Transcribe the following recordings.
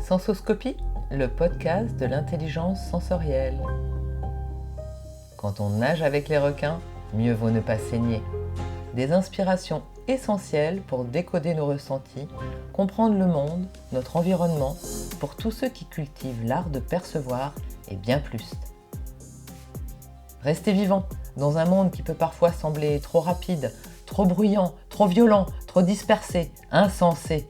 Sensoscopie, le podcast de l'intelligence sensorielle. Quand on nage avec les requins, mieux vaut ne pas saigner. Des inspirations essentielles pour décoder nos ressentis, comprendre le monde, notre environnement, pour tous ceux qui cultivent l'art de percevoir et bien plus. Restez vivants dans un monde qui peut parfois sembler trop rapide, trop bruyant, trop violent, trop dispersé, insensé.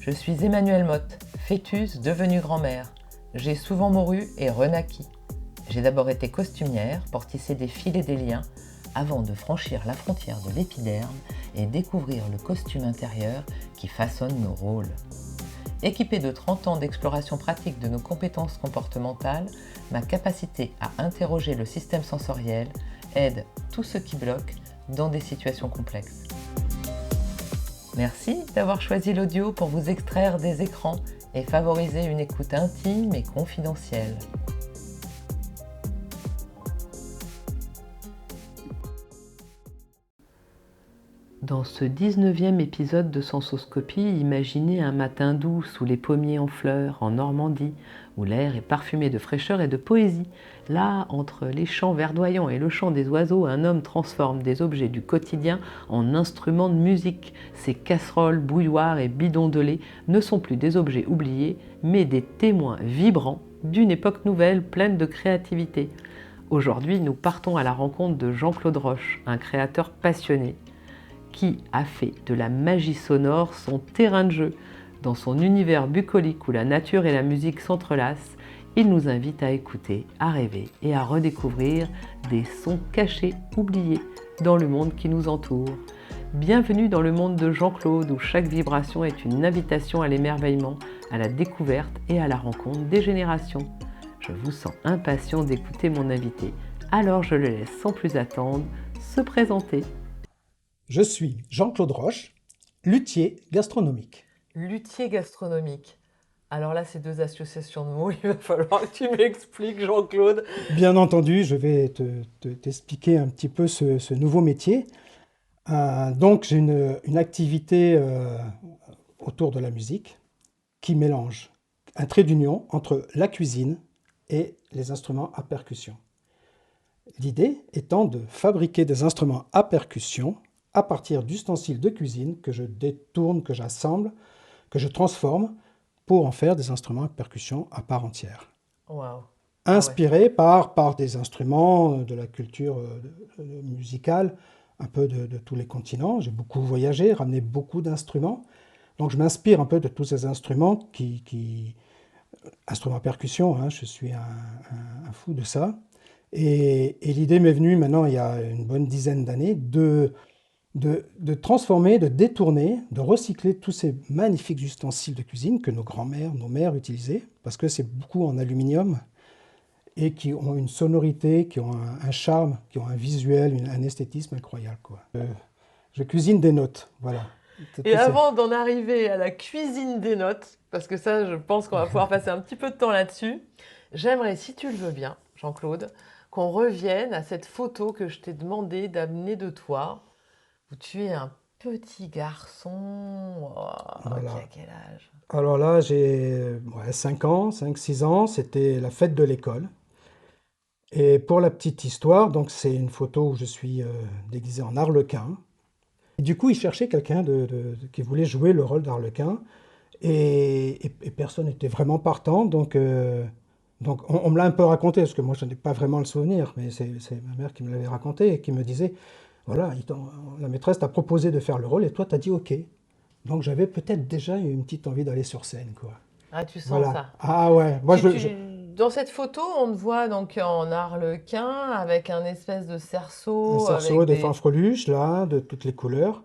Je suis Emmanuelle Motte, fœtus devenue grand-mère. J'ai souvent mouru et renaquis. J'ai d'abord été costumière pour tisser des fils et des liens avant de franchir la frontière de l'épiderme et découvrir le costume intérieur qui façonne nos rôles. Équipée de 30 ans d'exploration pratique de nos compétences comportementales, ma capacité à interroger le système sensoriel aide tous ceux qui bloquent dans des situations complexes. Merci d'avoir choisi l'audio pour vous extraire des écrans et favoriser une écoute intime et confidentielle. Dans ce 19e épisode de Sensoscopie, imaginez un matin doux sous les pommiers en fleurs en Normandie, où l'air est parfumé de fraîcheur et de poésie. Là, entre les chants verdoyants et le chant des oiseaux, un homme transforme des objets du quotidien en instruments de musique. Ces casseroles, bouilloires et bidons de lait ne sont plus des objets oubliés, mais des témoins vibrants d'une époque nouvelle pleine de créativité. Aujourd'hui, nous partons à la rencontre de Jean-Claude Roche, un créateur passionné, qui a fait de la magie sonore son terrain de jeu. Dans son univers bucolique où la nature et la musique s'entrelacent, il nous invite à écouter, à rêver et à redécouvrir des sons cachés, oubliés dans le monde qui nous entoure. Bienvenue dans le monde de Jean-Claude où chaque vibration est une invitation à l'émerveillement, à la découverte et à la rencontre des générations. Je vous sens impatient d'écouter mon invité, alors je le laisse sans plus attendre se présenter. Je suis Jean-Claude Roche, luthier gastronomique. Luthier gastronomique. Alors là, ces deux associations de mots, il va falloir que tu m'expliques, Jean-Claude. Bien entendu, je vais t'expliquer un petit peu ce nouveau métier. Donc, j'ai une activité autour de la musique qui mélange un trait d'union entre la cuisine et les instruments à percussion. L'idée étant de fabriquer des instruments à percussion à partir d'ustensiles de cuisine que je détourne, que j'assemble, que je transforme pour en faire des instruments à percussion à part entière. Wow. Inspirés par des instruments de la culture musicale, un peu de tous les continents. J'ai beaucoup voyagé, ramené beaucoup d'instruments. Donc je m'inspire un peu de tous ces instruments instruments à percussion, hein, je suis un fou de ça. Et l'idée m'est venue maintenant, il y a une bonne dizaine d'années, de transformer, de détourner, de recycler tous ces magnifiques ustensiles de cuisine que nos grands-mères, nos mères utilisaient, parce que c'est beaucoup en aluminium et qui ont une sonorité, qui ont un charme, qui ont un visuel, un esthétisme incroyable, quoi. Je cuisine des notes, voilà. Et avant d'en arriver à la cuisine des notes, parce que ça, je pense qu'on va pouvoir passer un petit peu de temps là-dessus, j'aimerais, si tu le veux bien, Jean-Claude, qu'on revienne à cette photo que je t'ai demandé d'amener de toi, où tu es un petit garçon, Voilà. qui a quel âge? Alors là, j'ai 5 ans, 5-6 ans, c'était la fête de l'école. Et pour la petite histoire, donc c'est une photo où je suis déguisé en arlequin. Et du coup, il cherchait quelqu'un qui voulait jouer le rôle d'arlequin. Et personne n'était vraiment partant. Donc on me l'a un peu raconté, parce que moi, je n'ai pas vraiment le souvenir. Mais c'est ma mère qui me l'avait raconté et qui me disait, voilà, la maîtresse t'a proposé de faire le rôle et toi, t'as dit OK. Donc j'avais peut-être déjà une petite envie d'aller sur scène, quoi. Ah, tu sens Voilà. ça. Ah ouais. Moi, Dans cette photo, on te voit donc en arlequin avec un espèce de cerceau. un cerceau, des fanfreluches, là, de toutes les couleurs.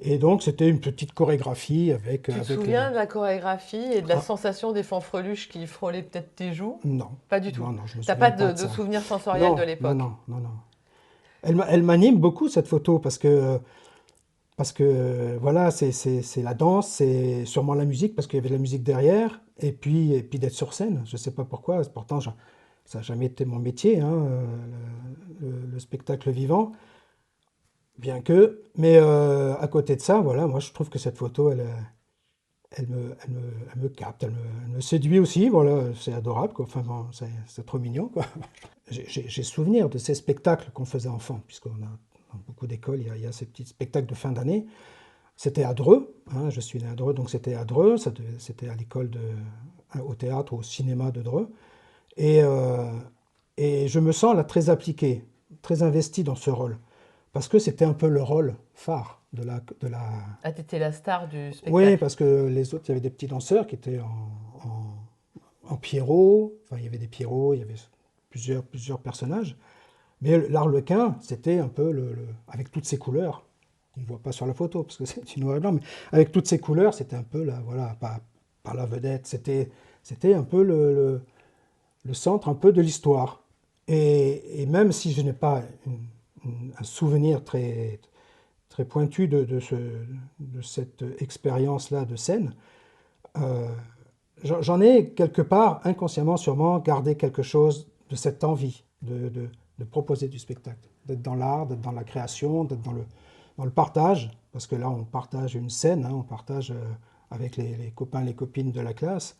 Et donc, c'était une petite chorégraphie avec... Tu te souviens de la chorégraphie et de la sensation des fanfreluches qui frôlaient peut-être tes joues? Non. Pas du tout. Non, je me T'as souviens pas de de ça. souvenir sensoriel de l'époque? Non. Elle m'anime beaucoup, cette photo, parce que voilà, c'est la danse, c'est sûrement la musique, parce qu'il y avait de la musique derrière, et puis d'être sur scène. Je ne sais pas pourquoi, pourtant, ça n'a jamais été mon métier, hein, le spectacle vivant. Bien que, mais à côté de ça, voilà, moi je trouve que cette photo, elle me capte, elle me séduit aussi, voilà, c'est adorable, quoi. Enfin, bon, c'est trop mignon, quoi. J'ai souvenir de ces spectacles qu'on faisait enfant, puisqu'on a dans beaucoup d'écoles, il y a ces petits spectacles de fin d'année. C'était à Dreux, hein, je suis né à Dreux, donc c'était à Dreux, c'était à l'école au théâtre, au cinéma de Dreux. Et, euh, et je me sens là très appliqué, très investi dans ce rôle, parce que c'était un peu le rôle phare de la. Ah, t'étais la star du Oui, spectacle. parce que les autres, il y avait des petits danseurs qui étaient en Pierrot, enfin il y avait des Pierrots, il y avait plusieurs personnages, mais l'Arlequin, c'était un peu avec toutes ses couleurs. On ne voit pas sur la photo parce que c'est une noir et blanc, mais avec toutes ces couleurs, c'était un peu voilà, pas la vedette, c'était un peu le centre un peu de l'histoire. Et même si je n'ai pas un souvenir très pointu de cette expérience-là de scène, euh, j'en ai quelque part, inconsciemment sûrement, gardé quelque chose de cette envie de proposer du spectacle, d'être dans l'art, d'être dans la création, d'être dans le partage, parce que là on partage une scène, hein, on partage avec les copains, les copines de la classe,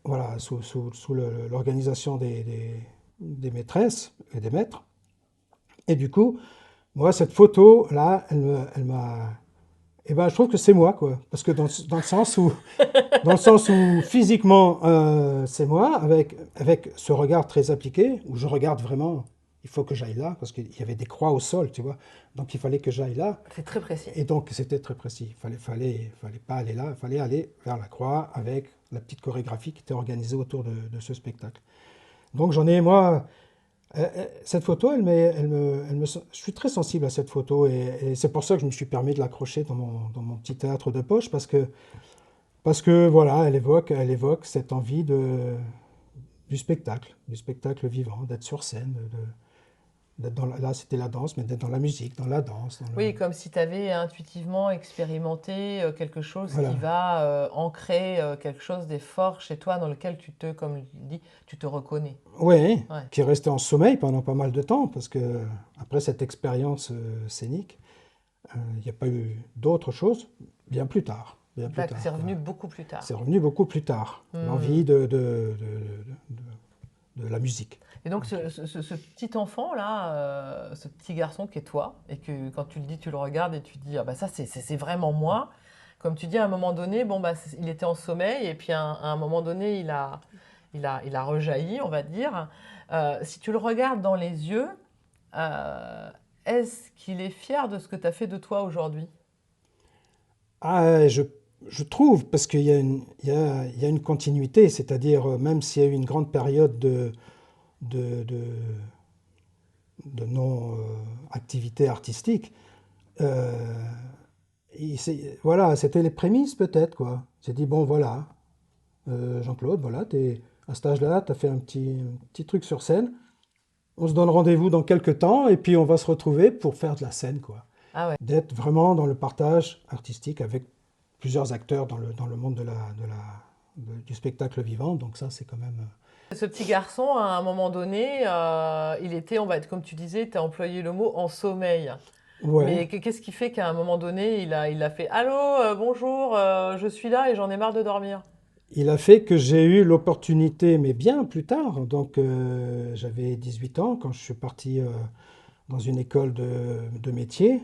voilà, sous l'organisation des maîtresses et des maîtres. Et du coup, moi, cette photo-là, elle m'a. Eh ben, je trouve que c'est moi, quoi. Parce que dans le sens où physiquement, c'est moi, avec ce regard très appliqué, où je regarde vraiment, il faut que j'aille là, parce qu'il y avait des croix au sol, tu vois. Donc il fallait que j'aille là. C'est très précis. Et donc c'était très précis. Il fallait pas aller là, il fallait aller vers la croix avec la petite chorégraphie qui était organisée autour de ce spectacle. Donc j'en ai, moi, cette photo, je suis très sensible à cette photo et c'est pour ça que je me suis permis de l'accrocher dans mon petit théâtre de poche parce que voilà, elle évoque cette envie du spectacle vivant, d'être sur scène, d'être là c'était la danse, mais d'être dans la musique, dans la danse, Oui, comme si tu avais intuitivement expérimenté quelque chose qui voilà. va ancrer quelque chose des forts chez toi dans lequel comme je dis, tu te reconnais. Oui, Ouais. qui est resté en sommeil pendant pas mal de temps, parce que après cette expérience scénique, il n'y a pas eu d'autre chose bien plus C'est tard, quoi. revenu beaucoup plus C'est tard. revenu beaucoup plus tard, Hmm. l'envie de la musique. Et donc ce petit enfant là, ce petit garçon qui est toi, et que quand tu le dis, tu le regardes et tu dis ah bah ça c'est vraiment moi. Comme tu dis à un moment donné, bon bah il était en sommeil et puis à un moment donné il a rejailli, on va dire. Si tu le regardes dans les yeux, euh, est-ce qu'il est fier de ce que tu as fait de toi aujourd'hui? Ah, je trouve, parce qu'il y a une continuité, c'est-à-dire même s'il y a eu une grande période de, de, de non-activité artistique, euh, voilà, c'était les prémices peut-être, quoi. J'ai dit, bon, voilà, Jean-Claude, voilà, à cet âge-là, tu as fait un petit truc sur scène. On se donne rendez-vous dans quelques temps et puis on va se retrouver pour faire de la scène, quoi. Ah ouais. D'être vraiment dans le partage artistique avec plusieurs acteurs dans le monde du spectacle vivant. Donc ça, c'est quand même. Ce petit garçon, à un moment donné, il était, on va être comme tu disais, tu as employé le mot en sommeil. Ouais. Mais qu'est-ce qui fait qu'à un moment donné, il a fait allô, bonjour, je suis là et j'en ai marre de dormir. Il a fait que j'ai eu l'opportunité, mais bien plus tard. Donc j'avais 18 ans quand je suis parti dans une école de métier.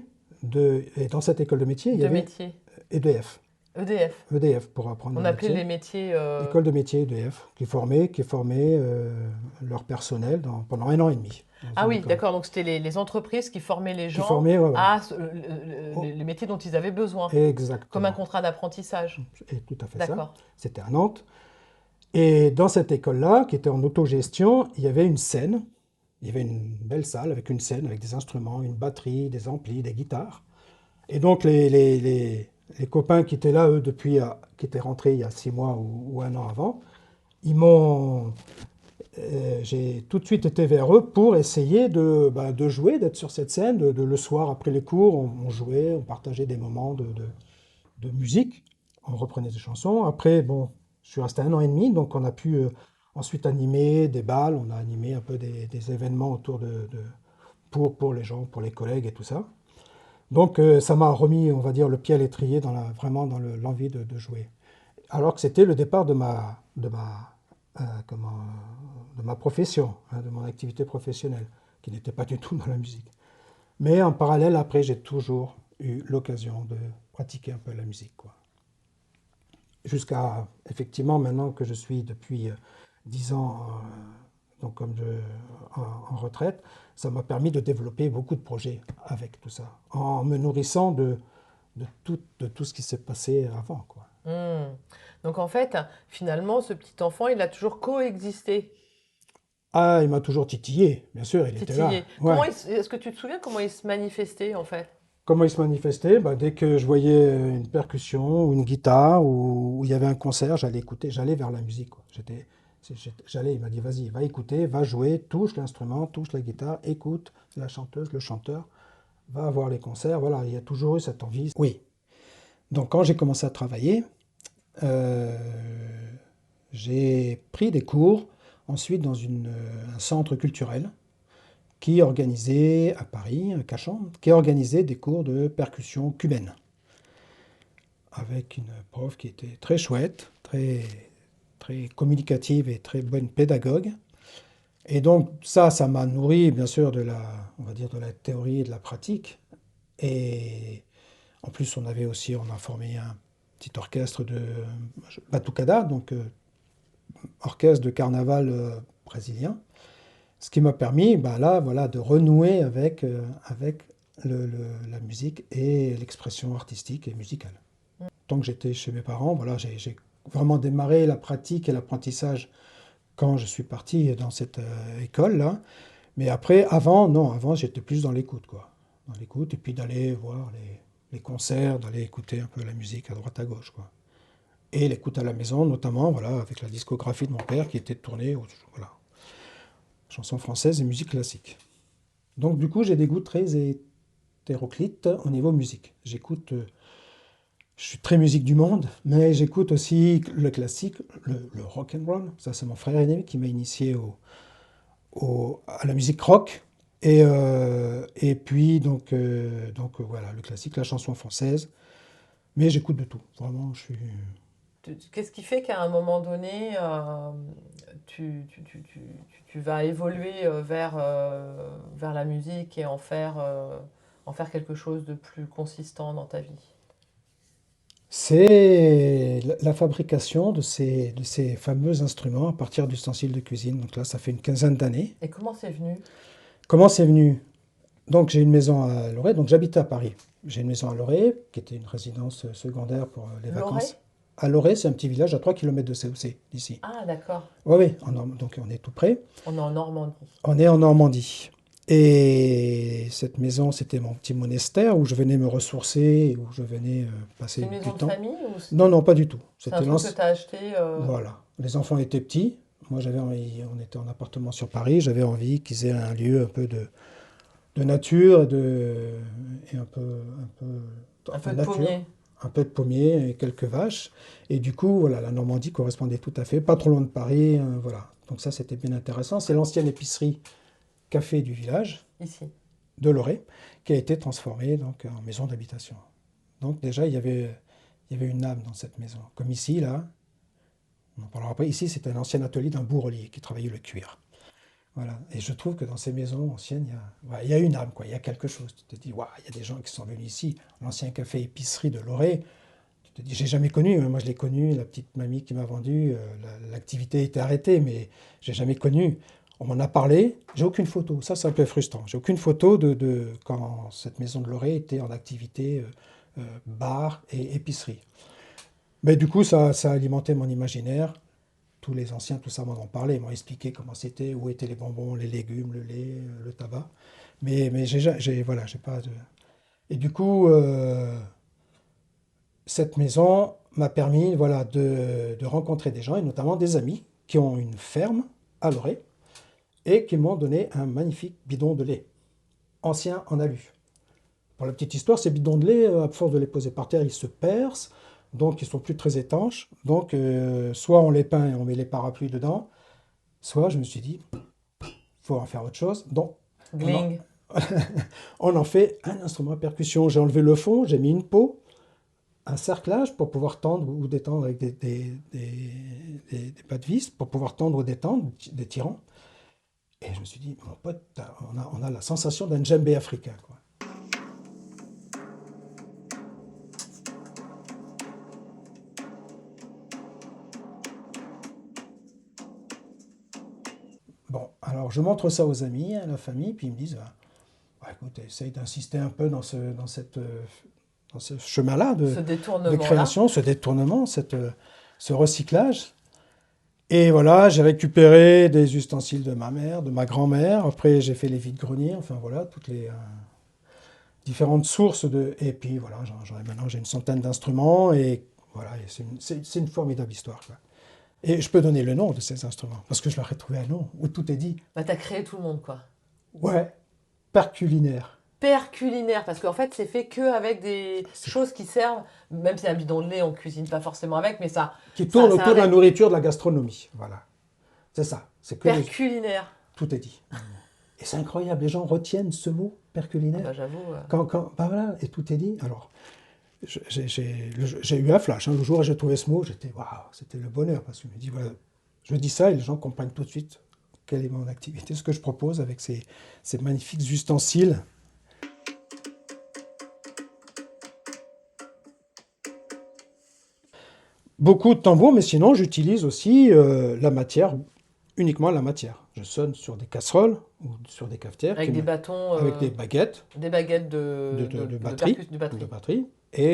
Et dans cette école de métier, il y De avait métier. EDF. EDF. EDF pour apprendre On le appelait métier. les métiers. École de métier EDF, qui formait leur personnel pendant 1 an et demi dans Ah une oui, école. d'accord. Donc c'était les entreprises qui formaient les Qui gens formait, ouais, ouais. à Oh, les métiers dont ils avaient besoin, comme un exactement. contrat d'apprentissage. Et tout à fait ça. D'accord. C'était à Nantes. Et dans cette école-là, qui était en autogestion, il y avait une scène. Il y avait une belle salle avec une scène, avec des instruments, une batterie, des amplis, des guitares. Et donc les copains qui étaient là, eux, qui étaient rentrés il y a 6 mois ou 1 an avant, ils m'ont j'ai tout de suite été vers eux pour essayer de jouer, d'être sur cette scène. Le soir, après les cours, on jouait, on partageait des moments de musique, on reprenait des chansons. Après, bon, je suis resté 1 an et demi, donc on a pu ensuite animer des balles, on a animé un peu des événements autour pour les gens, pour les collègues et tout ça. Donc ça m'a remis, on va dire, le pied à l'étrier vraiment dans l'envie de jouer. Alors que c'était le départ de ma profession, hein, de mon activité professionnelle, qui n'était pas du tout dans la musique. Mais en parallèle, après, j'ai toujours eu l'occasion de pratiquer un peu la musique, quoi. Jusqu'à, effectivement, maintenant que je suis depuis 10 ans donc en retraite, ça m'a permis de développer beaucoup de projets avec tout ça, en me nourrissant de tout ce qui s'est passé avant, quoi. Hmm. Donc en fait, finalement, ce petit enfant, il a toujours coexisté, Ah, il m'a toujours titillé, bien sûr, il était là. titillé. Ouais. Est-ce que tu te souviens comment il se manifestait en fait? Comment il se manifestait? Bah, dès que je voyais une percussion ou une guitare ou il y avait un concert, j'allais écouter, j'allais vers la musique, quoi. J'allais, il m'a dit, vas-y, va écouter, va jouer, touche l'instrument, touche la guitare, écoute la chanteuse, le chanteur, va voir les concerts. Voilà, il y a toujours eu cette envie. Oui. Donc quand j'ai commencé à travailler, euh, j'ai pris des cours ensuite dans un centre culturel qui organisait à Paris, à Cachan, qui organisait des cours de percussion cubaine avec une prof qui était très chouette, très communicative et très bonne pédagogue. Et donc ça m'a nourri bien sûr on va dire de la théorie et de la pratique. Et en plus on a formé un petit orchestre de batucada, donc orchestre de carnaval brésilien. Ce qui m'a permis, ben là, voilà, de renouer avec la musique et l'expression artistique et musicale. Tant que j'étais chez mes parents, voilà, j'ai vraiment démarré la pratique et l'apprentissage quand je suis parti dans cette école-là. Mais après, non, avant j'étais plus dans l'écoute, quoi. Dans l'écoute, et puis d'aller voir les concerts, d'aller écouter un peu la musique à droite à gauche, quoi. Et l'écoute à la maison, notamment, voilà, avec la discographie de mon père qui était tournée, voilà, chansons françaises et musique classique. Donc du coup, j'ai des goûts très hétéroclites au niveau musique. Je suis très musique du monde, mais j'écoute aussi le classique, le rock and roll. Ça, c'est mon frère aîné qui m'a initié à la musique rock. Et puis, voilà, le classique, la chanson française. Mais j'écoute de tout. Vraiment, je suis... Qu'est-ce qui fait qu'à un moment donné, tu vas évoluer vers la musique et en faire quelque chose de plus consistant dans ta vie? C'est la fabrication de ces fameux instruments à partir d'ustensiles de cuisine. Donc là, ça fait une quinzaine d'années. Et comment c'est venu? Comment c'est venu? Donc j'ai une maison à Loré, donc j'habitais à Paris. J'ai une maison à Loré, qui était une résidence secondaire pour les L'oreille? vacances. À Loré, c'est un petit village à 3 kilomètres de COC, d'ici. Ah, d'accord. Oui, oui, donc on est tout près. On est en Normandie. On est en Normandie. Et cette maison, c'était mon petit monastère où je venais me ressourcer, où je venais C'est passer une du maison de temps. famille ou Non, non, pas du tout. c'est un truc que tu as acheté Voilà. Les enfants étaient petits. Moi, on était en appartement sur Paris. J'avais envie qu'ils aient un lieu un peu de nature et un enfin peu de nature, pommier? un peu de pommier et quelques vaches. Et du coup, voilà, la Normandie correspondait tout à fait, pas trop loin de Paris, voilà. Donc ça, c'était bien intéressant. C'est l'ancienne épicerie café du village Ici. de Loré qui a été transformée donc en maison d'habitation. Donc déjà, il y avait une âme dans cette maison. Comme ici, là, on n'en parlera pas. Ici, c'était un ancien atelier d'un bourrelier qui travaillait le cuir. Voilà. Et je trouve que dans ces maisons anciennes, il y a une âme, quoi. Il y a quelque chose. Tu te dis, waouh, il y a des gens qui sont venus ici. L'ancien café-épicerie de Loré, tu te dis, j'ai jamais connu. Moi, je l'ai connu, la petite mamie qui m'a vendu. L'activité était arrêtée, mais j'ai jamais connu. On m'en a parlé. J'ai aucune photo. Ça, c'est un peu frustrant. J'ai aucune photo de quand cette maison de Loré était en activité bar et épicerie. Mais du coup, ça a alimenté mon imaginaire. Tous les anciens, tout ça m'en ont parlé, m'ont expliqué comment c'était, où étaient les bonbons, les légumes, le lait, le tabac. Mais voilà, j'ai pas de... Et du coup, cette maison m'a permis, voilà, de rencontrer des gens, et notamment des amis, qui ont une ferme à Loré, et qui m'ont donné un magnifique bidon de lait, ancien en alu. Pour la petite histoire, ces bidons de lait, à force de les poser par terre, ils se percent, donc ils sont plus très étanches. Donc, soit on les peint et on met les parapluies dedans, soit je me suis dit, faut en faire autre chose. Donc, on en- Gling. on en fait un instrument à percussion. J'ai enlevé le fond, j'ai mis une peau, un cerclage pour pouvoir tendre ou détendre avec des pas de vis, pour pouvoir tendre ou détendre, des tirants. Et je me suis dit, mon pote, on a la sensation d'un djembé africain, quoi. Bon, alors je montre ça aux amis, à la famille, puis ils me disent, écoute, essaye d'insister un peu dans ce chemin-là Ce de détournement-là. création, ce détournement, ce recyclage. Et voilà, j'ai récupéré des ustensiles de ma mère, de ma grand-mère. Après, j'ai fait les vides-greniers, enfin voilà, toutes les différentes sources de. Et puis voilà, maintenant j'ai une centaine d'instruments et voilà, et c'est une formidable histoire, quoi. Et je peux donner le nom de ces instruments parce que je leur ai trouvé un nom où tout est dit. Bah, t'as créé tout le monde, quoi. Ouais, perculinaire. Perculinaire, parce qu'en fait, c'est fait que avec des choses qui servent, même si un bidon de lait, on cuisine pas forcément avec, mais ça. Qui tourne ça autour de la nourriture, de la gastronomie. Voilà. C'est ça. C'est que Perculinaire. tout est dit. Et c'est incroyable, les gens retiennent ce mot, perculinaire. Ah bah, j'avoue. Bah voilà, et tout est dit. Alors, j'ai eu un flash. Le jour où j'ai trouvé ce mot, j'étais, waouh, c'était le bonheur. Parce que je me dis, voilà, je dis ça et les gens comprennent tout de suite quelle est mon activité, ce que je propose avec ces magnifiques ustensiles. Beaucoup de tambours, mais sinon j'utilise aussi la matière, uniquement la matière. Je sonne sur des casseroles ou sur des cafetières. Avec des bâtons. Avec des baguettes. Des baguettes de batterie. de batterie. De batterie. Et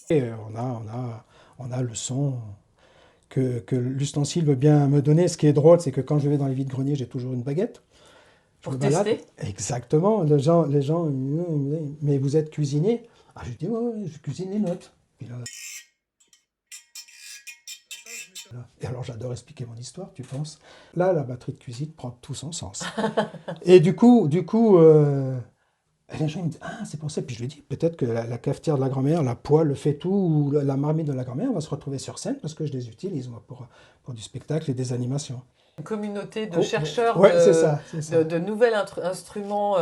Et on a le son que l'ustensile veut bien me donner. Ce qui est drôle, c'est que quand je vais dans les vides-greniers, j'ai toujours une baguette. Pour tester. Exactement. Les gens, mais vous êtes cuisinier? Ah, je dis, ouais, je cuisine les notes. Puis là, et alors j'adore expliquer mon histoire, tu penses? Là, la batterie de cuisine prend tout son sens. Et du coup, les gens me disent, ah, c'est pour ça. Puis je lui dis, peut-être que la cafetière de la grand-mère, la poêle, le fait tout, ou la marmite de la grand-mère va se retrouver sur scène parce que je les utilise moi, pour du spectacle et des animations. Une communauté de chercheurs Ouais, c'est ça. de nouveaux instruments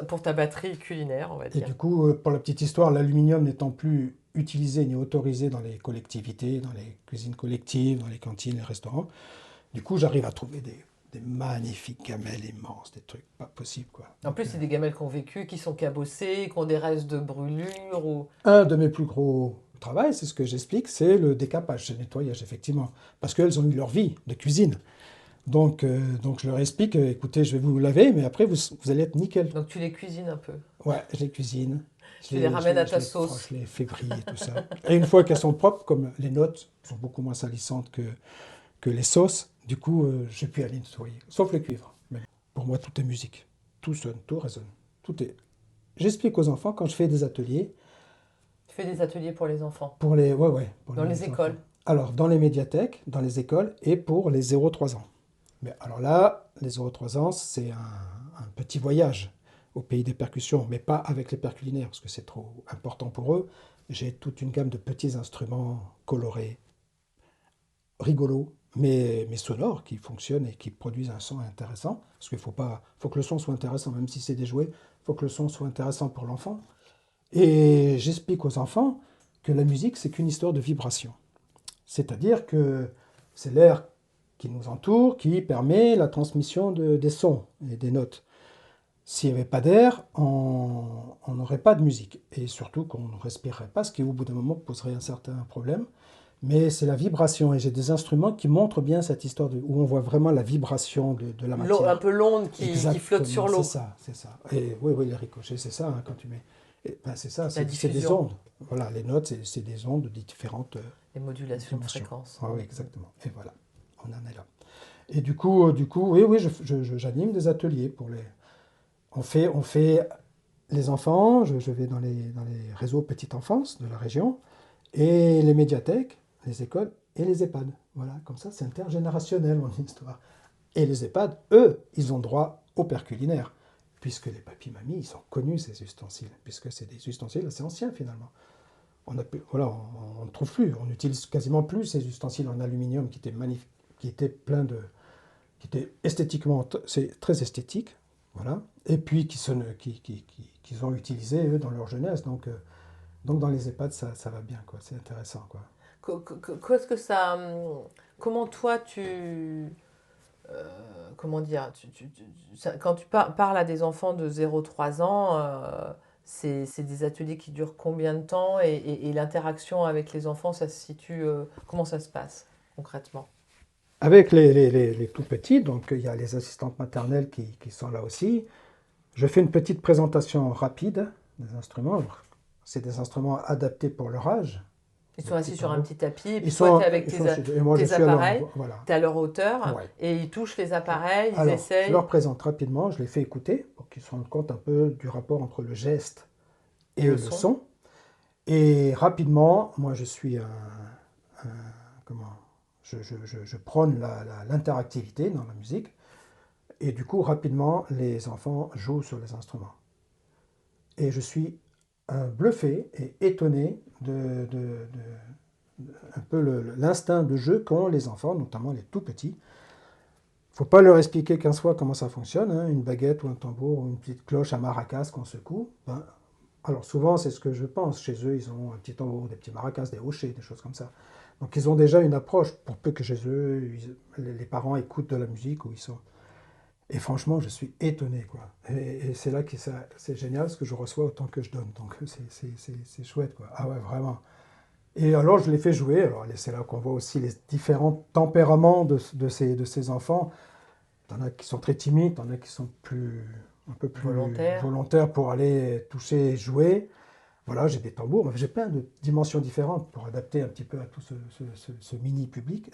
pour ta batterie culinaire, on va Et dire. du coup, pour la petite histoire, l'aluminium n'étant plus utilisé ni autorisé dans les collectivités, dans les cuisines collectives, dans les cantines, les restaurants, du coup, j'arrive à trouver des magnifiques gamelles immenses, des trucs pas possibles, quoi. En plus, c'est des gamelles qui ont vécu, qui sont cabossées, qui ont des restes de brûlure. Ou... Un de mes plus gros travaux, c'est ce que j'explique, c'est le décapage, c'est le nettoyage, effectivement. Parce qu'elles ont eu leur vie de cuisine. Donc je leur explique, écoutez, je vais vous laver, mais après, vous allez être nickel. Donc tu les cuisines un peu. Ouais, je les cuisine. Tu les ramènes à ta sauce. Je les fais vriller et tout ça. Et une fois qu'elles sont propres, comme les notes sont beaucoup moins salissantes que les sauces, du coup, j'ai pu aller nettoyer. Sauf le cuivre. Mais pour moi, tout est musique. Tout sonne, tout résonne. Tout est... J'explique aux enfants quand je fais des ateliers. Tu fais des ateliers pour les enfants? Pour les, dans les écoles? Alors, dans les médiathèques, dans les écoles et pour les 0-3 ans. Mais alors là, les 0-3 ans, c'est un petit voyage au pays des percussions, mais pas avec les perculinaires, parce que c'est trop important pour eux. J'ai toute une gamme de petits instruments colorés, rigolos, mais sonores, qui fonctionnent et qui produisent un son intéressant. Parce qu'il faut que le son soit intéressant, même si c'est des jouets, il faut que le son soit intéressant pour l'enfant. Et j'explique aux enfants que la musique, c'est qu'une histoire de vibration. C'est-à-dire que c'est l'air qui nous entoure qui permet la transmission des sons et des notes. S'il n'y avait pas d'air, on n'aurait pas de musique. Et surtout qu'on ne respirerait pas, ce qui au bout d'un moment poserait un certain problème. Mais c'est la vibration. Et j'ai des instruments qui montrent bien cette histoire où on voit vraiment la vibration de la matière. Un peu l'onde qui flotte sur l'eau. C'est ça. Et oui, les ricochets, c'est ça, hein, quand tu mets... c'est ça, c'est des ondes. Voilà, les notes, c'est des ondes de différentes... Les modulations de fréquence. Oui, exactement. Et voilà, on en est là. Et du coup oui, j'anime des ateliers pour les... On fait les enfants, je vais dans les réseaux petite enfance de la région, et les médiathèques, les écoles et les EHPAD. Voilà, comme ça, c'est intergénérationnel, mon histoire. Et les EHPAD, eux, ils ont droit au père culinaire, puisque les papis-mamies, ils ont connu ces ustensiles, puisque c'est des ustensiles assez anciens finalement. Voilà, on ne trouve plus, on n'utilise quasiment plus ces ustensiles en aluminium qui étaient magnifiques, qui étaient pleins de, qui étaient esthétiquement, c'est très esthétique, voilà, et puis qu'ils ont utilisé eux dans leur jeunesse. Donc dans les EHPAD, ça va bien, quoi. C'est intéressant, quoi. Qu'est-ce que ça. Comment toi comment dire, quand tu parles à des enfants de 0-3 ans, c'est des ateliers qui durent combien de temps et l'interaction avec les enfants, ça se situe, comment ça se passe concrètement? Avec les tout petits, donc il y a les assistantes maternelles qui sont là aussi. Je fais une petite présentation rapide des instruments. C'est des instruments adaptés pour leur âge. Ils Des sont petits assis sur un tambours. petit tapis, et puis Ils toi, tu sont, es avec ils sont et moi je tes suis à leur, appareils, voilà. tu es à leur hauteur, Ouais. et ils touchent les appareils, ils Alors, je essayent. leur présente rapidement, je les fais écouter pour qu'ils se rendent compte un peu du rapport entre le geste Et et le le son. son. Et rapidement, moi je suis comment, je prône l'interactivité dans la musique. Et du coup, rapidement, les enfants jouent sur les instruments. Et je suis bluffé et étonné un peu l'instinct de jeu qu'ont les enfants, notamment les tout petits. Il ne faut pas leur expliquer 15 fois comment ça fonctionne, hein, une baguette ou un tambour ou une petite cloche à maracas qu'on secoue. Ben, alors souvent, c'est ce que je pense. Chez eux, ils ont un petit tambour, des petits maracas, des hochets, des choses comme ça. Donc ils ont déjà une approche, pour peu que chez eux, les parents écoutent de la musique où ils sont. Et franchement, je suis étonné, quoi. Et c'est là que c'est génial, parce que je reçois autant que je donne. Donc c'est chouette, quoi. Ah ouais, vraiment. Et alors, je les fais jouer. Alors, c'est là qu'on voit aussi les différents tempéraments de ces enfants. Il y en a qui sont très timides, il y en a qui sont un peu plus Volontaire. volontaires pour aller toucher et jouer. Voilà, j'ai des tambours. J'ai plein de dimensions différentes pour adapter un petit peu à tout ce mini public.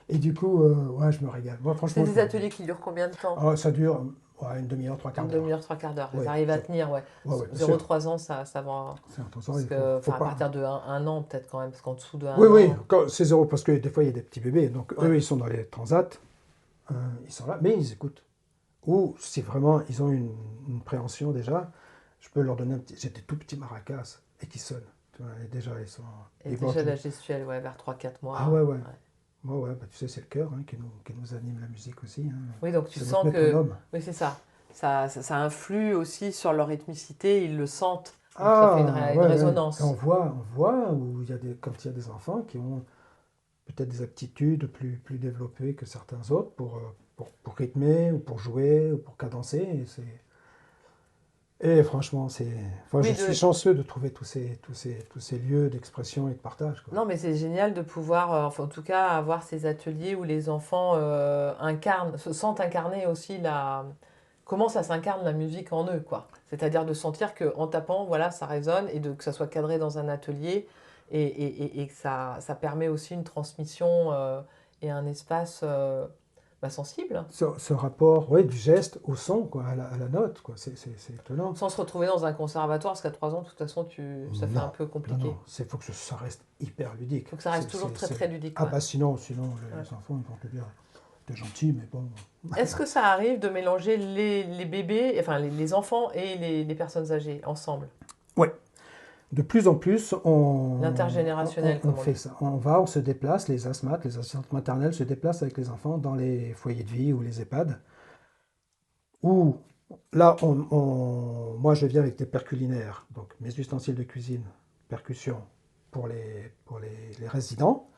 Et du coup, ouais, je me régale. Moi, C'est franchement, des ateliers qui durent combien de temps? ça dure ouais, une demi-heure, trois quarts Une d'heure. demi-heure, trois quarts d'heure. Ils Ouais, arrivent à tenir, ouais. ouais, bien sûr. 0-3 ans, ça va. C'est intéressant, Parce il que, faut enfin, à pas. partir de 1 an, peut-être quand même, parce qu'en dessous de Oui, 1 oui, an. c'est zéro, parce que des fois, il y a des petits bébés. Donc, Ouais. eux, ils sont dans les transats. Ils sont là, mais ils écoutent. Ou si vraiment ils ont une préhension déjà, je peux leur donner un petit. J'ai des tout petits maracas et qui sonnent. Tu vois, et déjà, ils sont. Et Ils déjà vont- la gestuelle, ouais, vers 3-4 mois. Ah ouais, ouais. Ouais. Ouais, bah, tu sais, c'est le cœur hein, qui nous anime la musique aussi. Hein. Oui, donc tu C'est sens notre que. métronome. Oui, c'est ça. Ça influe aussi sur leur rythmicité, ils le sentent. Donc ça fait Ah, une ouais, ouais. Et résonance. on voit où quand il y a des enfants qui ont peut-être des aptitudes plus développées que certains autres pour rythmer, ou pour jouer, ou pour cadencer. Et franchement, enfin, je Oui, suis chanceux de trouver tous ces lieux d'expression et de partage, quoi. non, mais c'est génial de pouvoir, enfin, en tout cas, avoir ces ateliers où les enfants se sentent incarner aussi comment ça s'incarne la musique en eux, quoi. C'est-à-dire de sentir qu'en tapant, voilà, ça résonne et que ça soit cadré dans un atelier et que ça permet aussi une transmission et un espace sensible, Ce rapport, ouais, du geste au son, quoi, à la note, quoi. C'est étonnant. sans se retrouver dans un conservatoire, parce qu'à 3 ans, de toute façon, ça fait un Non, peu non, compliqué. non. Faut que ça reste hyper ludique. Il faut que ça reste toujours très, très ludique. Ah Ouais. bah sinon, les Ouais. enfants, ils vont te dire, t'es gentil, mais bon. Est-ce que ça arrive de mélanger les bébés, enfin les enfants et les personnes âgées ensemble? Ouais. De plus en plus, L'intergénérationnel, on comme on fait dit. ça. On se déplace, les asthmates, les assistantes maternelles se déplacent avec les enfants dans les foyers de vie ou les EHPAD. Où là, moi, je viens avec des perculinaires, donc mes ustensiles de cuisine, percussion pour les résidents.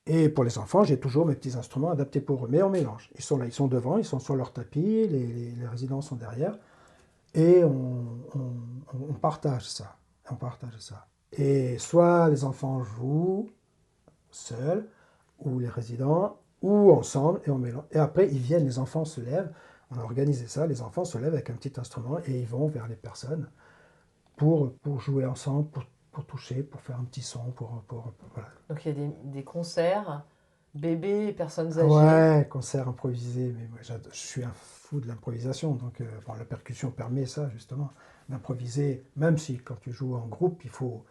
Et pour les enfants, j'ai toujours mes petits instruments adaptés pour eux. Mais on mélange. Ils sont là, ils sont devant, ils sont sur leur tapis, les résidents sont derrière. Et on partage ça. On partage ça. Et soit les enfants jouent seuls, ou les résidents, ou ensemble, et on mélange. Et après, ils viennent, les enfants se lèvent. On a organisé ça, les enfants se lèvent avec un petit instrument et ils vont vers les personnes pour jouer ensemble, pour toucher, pour faire un petit son, voilà. Donc il y a des concerts, bébés et personnes âgées. Ouais, concert improvisé, mais moi, je suis un fou de l'improvisation, donc bon, la percussion permet ça justement, d'improviser, même si quand tu joues en groupe, il faut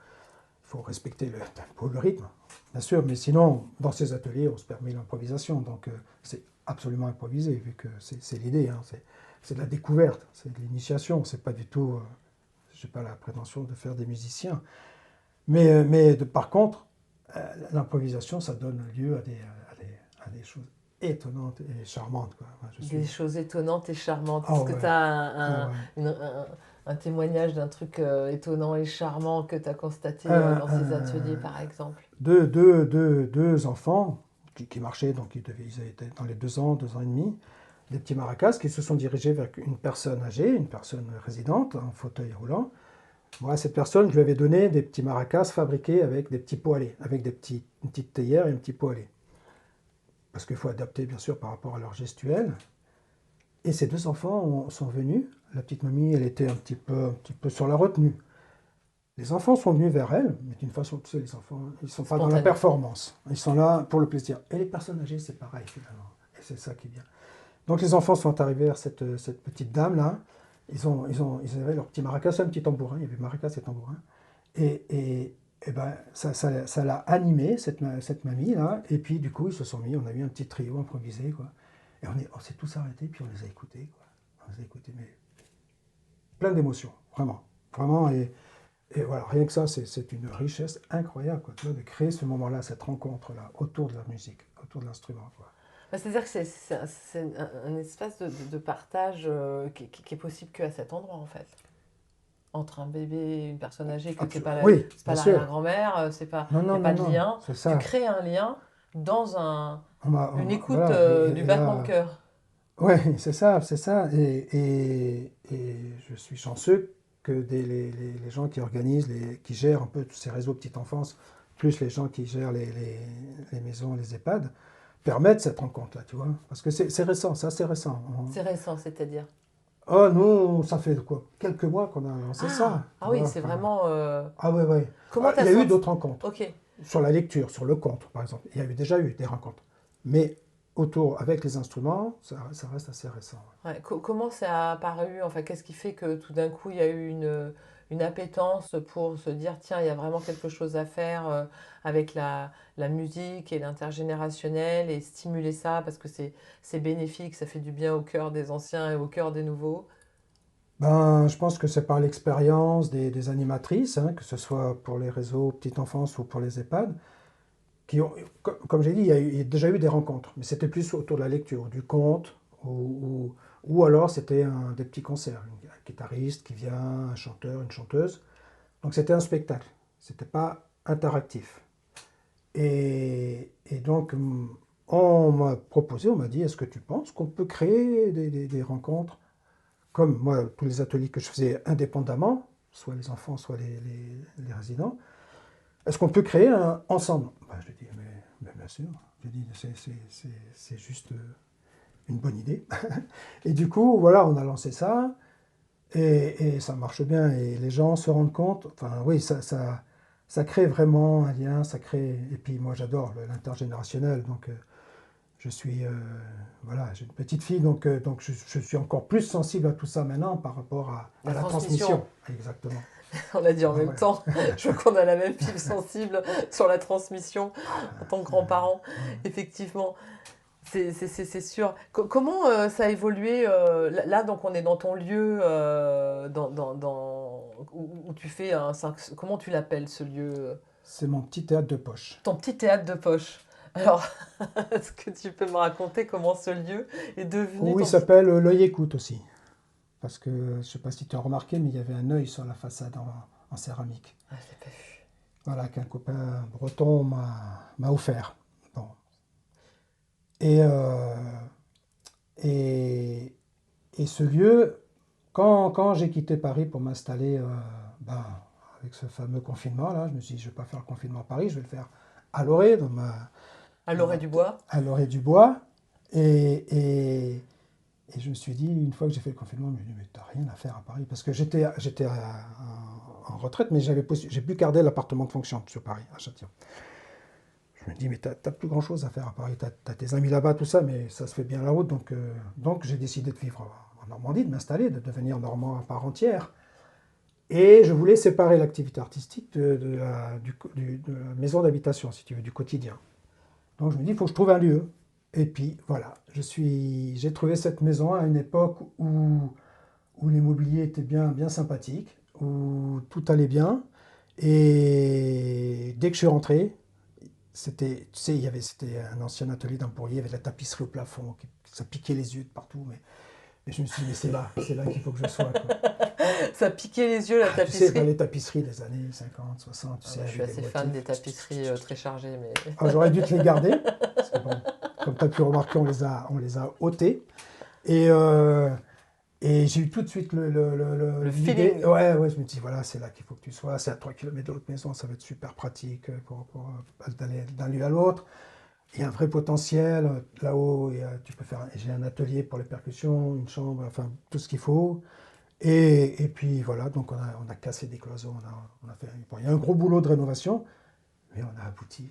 respecter le tempo, le rythme, bien sûr, mais sinon, dans ces ateliers, on se permet l'improvisation, donc c'est absolument improvisé, vu que c'est l'idée, hein, c'est de la découverte, c'est de l'initiation, c'est pas du tout, j'ai pas la prétention de faire des musiciens. Par contre, l'improvisation, ça donne lieu à des choses étonnantes et charmantes, quoi. Moi, Des choses étonnantes et charmantes. Ah Est-ce que ouais, tu as ah ouais. un témoignage d'un truc étonnant et charmant que tu as constaté dans ces ateliers, par exemple? Deux enfants qui marchaient, donc ils étaient dans les 2 ans et demi, des petits maracas qui se sont dirigés vers une personne âgée, une personne résidente, en fauteuil roulant. Moi, à cette personne, je lui avais donné des petits maracas fabriqués avec des petits pots à lait, avec une petite théière et un petit pot à lait. Parce qu'il faut adapter, bien sûr, par rapport à leur gestuelle. Et ces deux enfants sont venus. La petite mamie, elle était un petit peu sur la retenue. Les enfants sont venus vers elle, mais d'une façon, tu sais, les enfants, ils ne sont pas dans la Spontané. performance. Ils sont là pour le plaisir. Et les personnes âgées, c'est pareil, finalement. Et c'est ça qui est bien. Donc les enfants sont arrivés vers cette petite dame-là. Ils avaient leur petit maracas, un petit tambourin. Il y avait maracas et tambourin. Et ben, ça l'a animé, cette mamie-là. Et puis, du coup, ils se sont mis. On a eu un petit trio improvisé, quoi. Et on s'est tous arrêtés, puis on les a écoutés, quoi. On les a écoutés, mais plein d'émotions, vraiment. Vraiment, et voilà, rien que ça, c'est une richesse incroyable, quoi, tu vois, de créer ce moment-là, cette rencontre-là, autour de la musique, autour de l'instrument, quoi. Bah, c'est-à-dire que c'est un espace de partage qui est possible qu'à cet endroit, en fait. Entre un bébé et une personne âgée, que Oui, c'est pas bien sûr. l'arrière-grand-mère, Non, il n'y non, a pas non, de non, lien. c'est Tu ça. crées un lien dans une écoute Voilà, du battement de cœur. ouais, c'est ça, c'est ça. Et je suis chanceux que les gens qui organisent, qui gèrent un peu tous ces réseaux petite enfance, plus les gens qui gèrent les maisons, les EHPAD, permettent cette rencontre-là, tu vois. Parce que c'est récent, ça c'est récent. C'est récent, c'est-à-dire. Oh, nous, ça fait quoi, quelques mois qu'on a lancé ça, tu Ah oui, vois. c'est Enfin, vraiment. ah ouais, ouais. Comment Il t'as y a eu senti? d'autres rencontres. Ok. Sur la lecture, sur le conte, par exemple. Il y a déjà eu des rencontres. Mais autour, avec les instruments, ça reste assez récent. Ouais, comment ça a apparu? Enfin, qu'est-ce qui fait que tout d'un coup, il y a eu une appétence pour se dire, tiens, il y a vraiment quelque chose à faire avec la musique et l'intergénérationnel et stimuler ça parce que c'est bénéfique, ça fait du bien au cœur des anciens et au cœur des nouveaux. Ben, je pense que c'est par l'expérience des animatrices, hein, que ce soit pour les réseaux petite enfance ou pour les EHPAD, qui ont, comme j'ai dit, il y a déjà eu des rencontres, mais c'était plus autour de la lecture, du conte, ou alors c'était des petits concerts, un guitariste qui vient, un chanteur, une chanteuse. Donc c'était un spectacle, c'était pas interactif. Et donc on m'a proposé, on m'a dit, est-ce que tu penses qu'on peut créer des rencontres comme moi, tous les ateliers que je faisais indépendamment, soit les enfants, soit les résidents, est-ce qu'on peut créer un ensemble? Ben, je lui ai dit, mais bien sûr. Je lui ai dit, c'est juste une bonne idée. Et du coup, voilà, on a lancé ça, et ça marche bien, et les gens se rendent compte, enfin oui, ça crée vraiment un lien, ça crée, et puis moi j'adore l'intergénérationnel, donc je suis, voilà, j'ai une petite fille, donc je suis encore plus sensible à tout ça maintenant par rapport à la transmission. Exactement. On l'a dit en Ah même ouais. temps. Je crois qu'on a la même fibre sensible sur la transmission en tant que grands-parents. Effectivement, c'est sûr. Comment ça a évolué là, donc on est dans ton lieu où tu fais comment tu l'appelles ce lieu? C'est mon petit théâtre de poche. Ton petit théâtre de poche. Alors, est-ce que tu peux me raconter comment ce lieu est devenu Où il ton petit... s'appelle l'œil écoute aussi. Parce que je ne sais pas si tu as remarqué, mais il y avait un œil sur la façade en céramique. Ah, je l'ai pas vu. Voilà, qu'un copain breton m'a offert. Bon. Et, euh, et, et ce lieu, quand j'ai quitté Paris pour m'installer, ben, avec ce fameux confinement-là, je me suis dit, je ne vais pas faire le confinement à Paris, je vais le faire à Loré, À l'orée du bois? à Loré-du-Bois. Et je me suis dit, une fois que j'ai fait le confinement, je me suis dit, mais t'as rien à faire à Paris. Parce que j'étais en retraite, mais j'ai pu garder l'appartement de fonction sur Paris, à Châtillon. Je me dis, mais t'as plus grand-chose à faire à Paris. T'as tes amis là-bas, tout ça, mais ça se fait bien la route. Donc j'ai décidé de vivre en Normandie, de m'installer, de devenir normand à part entière. Et je voulais séparer l'activité artistique de la maison d'habitation, si tu veux, du quotidien. Donc je me dis, il faut que je trouve un lieu. Et puis voilà, j'ai trouvé cette maison à une époque où l'immobilier était bien sympathique, où tout allait bien. Et dès que je suis rentré, c'était un ancien atelier d'employé, il y avait de la tapisserie au plafond, ça piquait les yeux de partout. Mais je me suis dit, mais c'est là qu'il faut que je sois, quoi. Ça piquait les yeux, la Tu sais, tapisserie. les tapisseries des années 50, 60, tu sais, Je suis avec des assez fan des motifs. tapisseries très chargées, mais J'aurais dû te les garder, parce que bon, comme tu as pu remarquer, on les a ôtés. Et, et j'ai eu tout de suite l'idée. feeling. Ouais, je me dis, voilà, c'est là qu'il faut que tu sois. C'est à 3 km de l'autre maison, ça va être super pratique pour d'aller d'un lieu à l'autre. Il y a un vrai potentiel. Là-haut, tu peux faire. J'ai un atelier pour les percussions, une chambre, enfin, tout ce qu'il faut. Et puis voilà, donc on a cassé des cloisons. On a fait, bon, il y a un gros boulot de rénovation, mais on a abouti.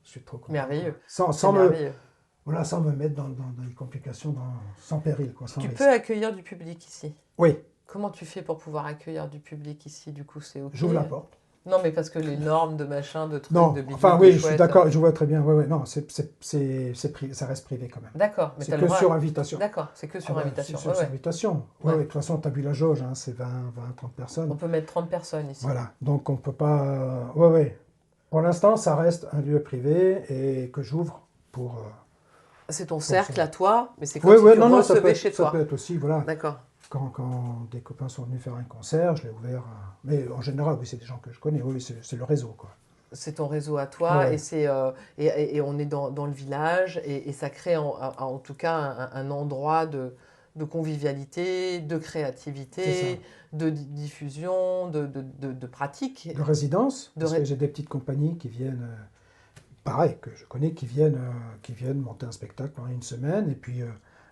Je suis trop content. Merveilleux. Sans C'est me, merveilleux. voilà, sans me mettre dans les complications, sans péril, quoi, sans Tu risque. peux accueillir du public ici. Oui, Comment tu fais pour pouvoir accueillir du public ici? Du coup, c'est OK. j'ouvre la porte. Non, mais parce que les normes de machin, de trucs, Non, de bidule, enfin de oui, je suis chouette. d'accord, je vois très bien. Ouais, non, ça reste privé quand même. D'accord, mais C'est t'as le que droit. sur invitation. D'accord, c'est que sur Ah bah, invitation. c'est Ouais, sur ouais. invitation. Ouais. De toute façon, tu as vu la jauge, hein, c'est 20, 30 personnes. On peut mettre 30 personnes ici. Voilà, donc on peut pas. Ouais. Pour l'instant, ça reste un lieu privé et que j'ouvre pour. C'est ton ça. cercle à toi, mais c'est comme Ouais, si tu non, ça recevais peut être, chez ça toi. peut être aussi, voilà. D'accord. Quand des copains sont venus faire un concert, je l'ai ouvert. Mais en général, oui, c'est des gens que je connais. Oui, c'est le réseau, quoi. C'est ton réseau à toi Ouais. et on est dans le village et ça crée en tout cas un endroit de convivialité, de C'est créativité, de diffusion, de pratique. De résidence, De parce ré- que j'ai des petites compagnies qui viennent, pareil, que je connais, qui viennent monter un spectacle pendant une semaine.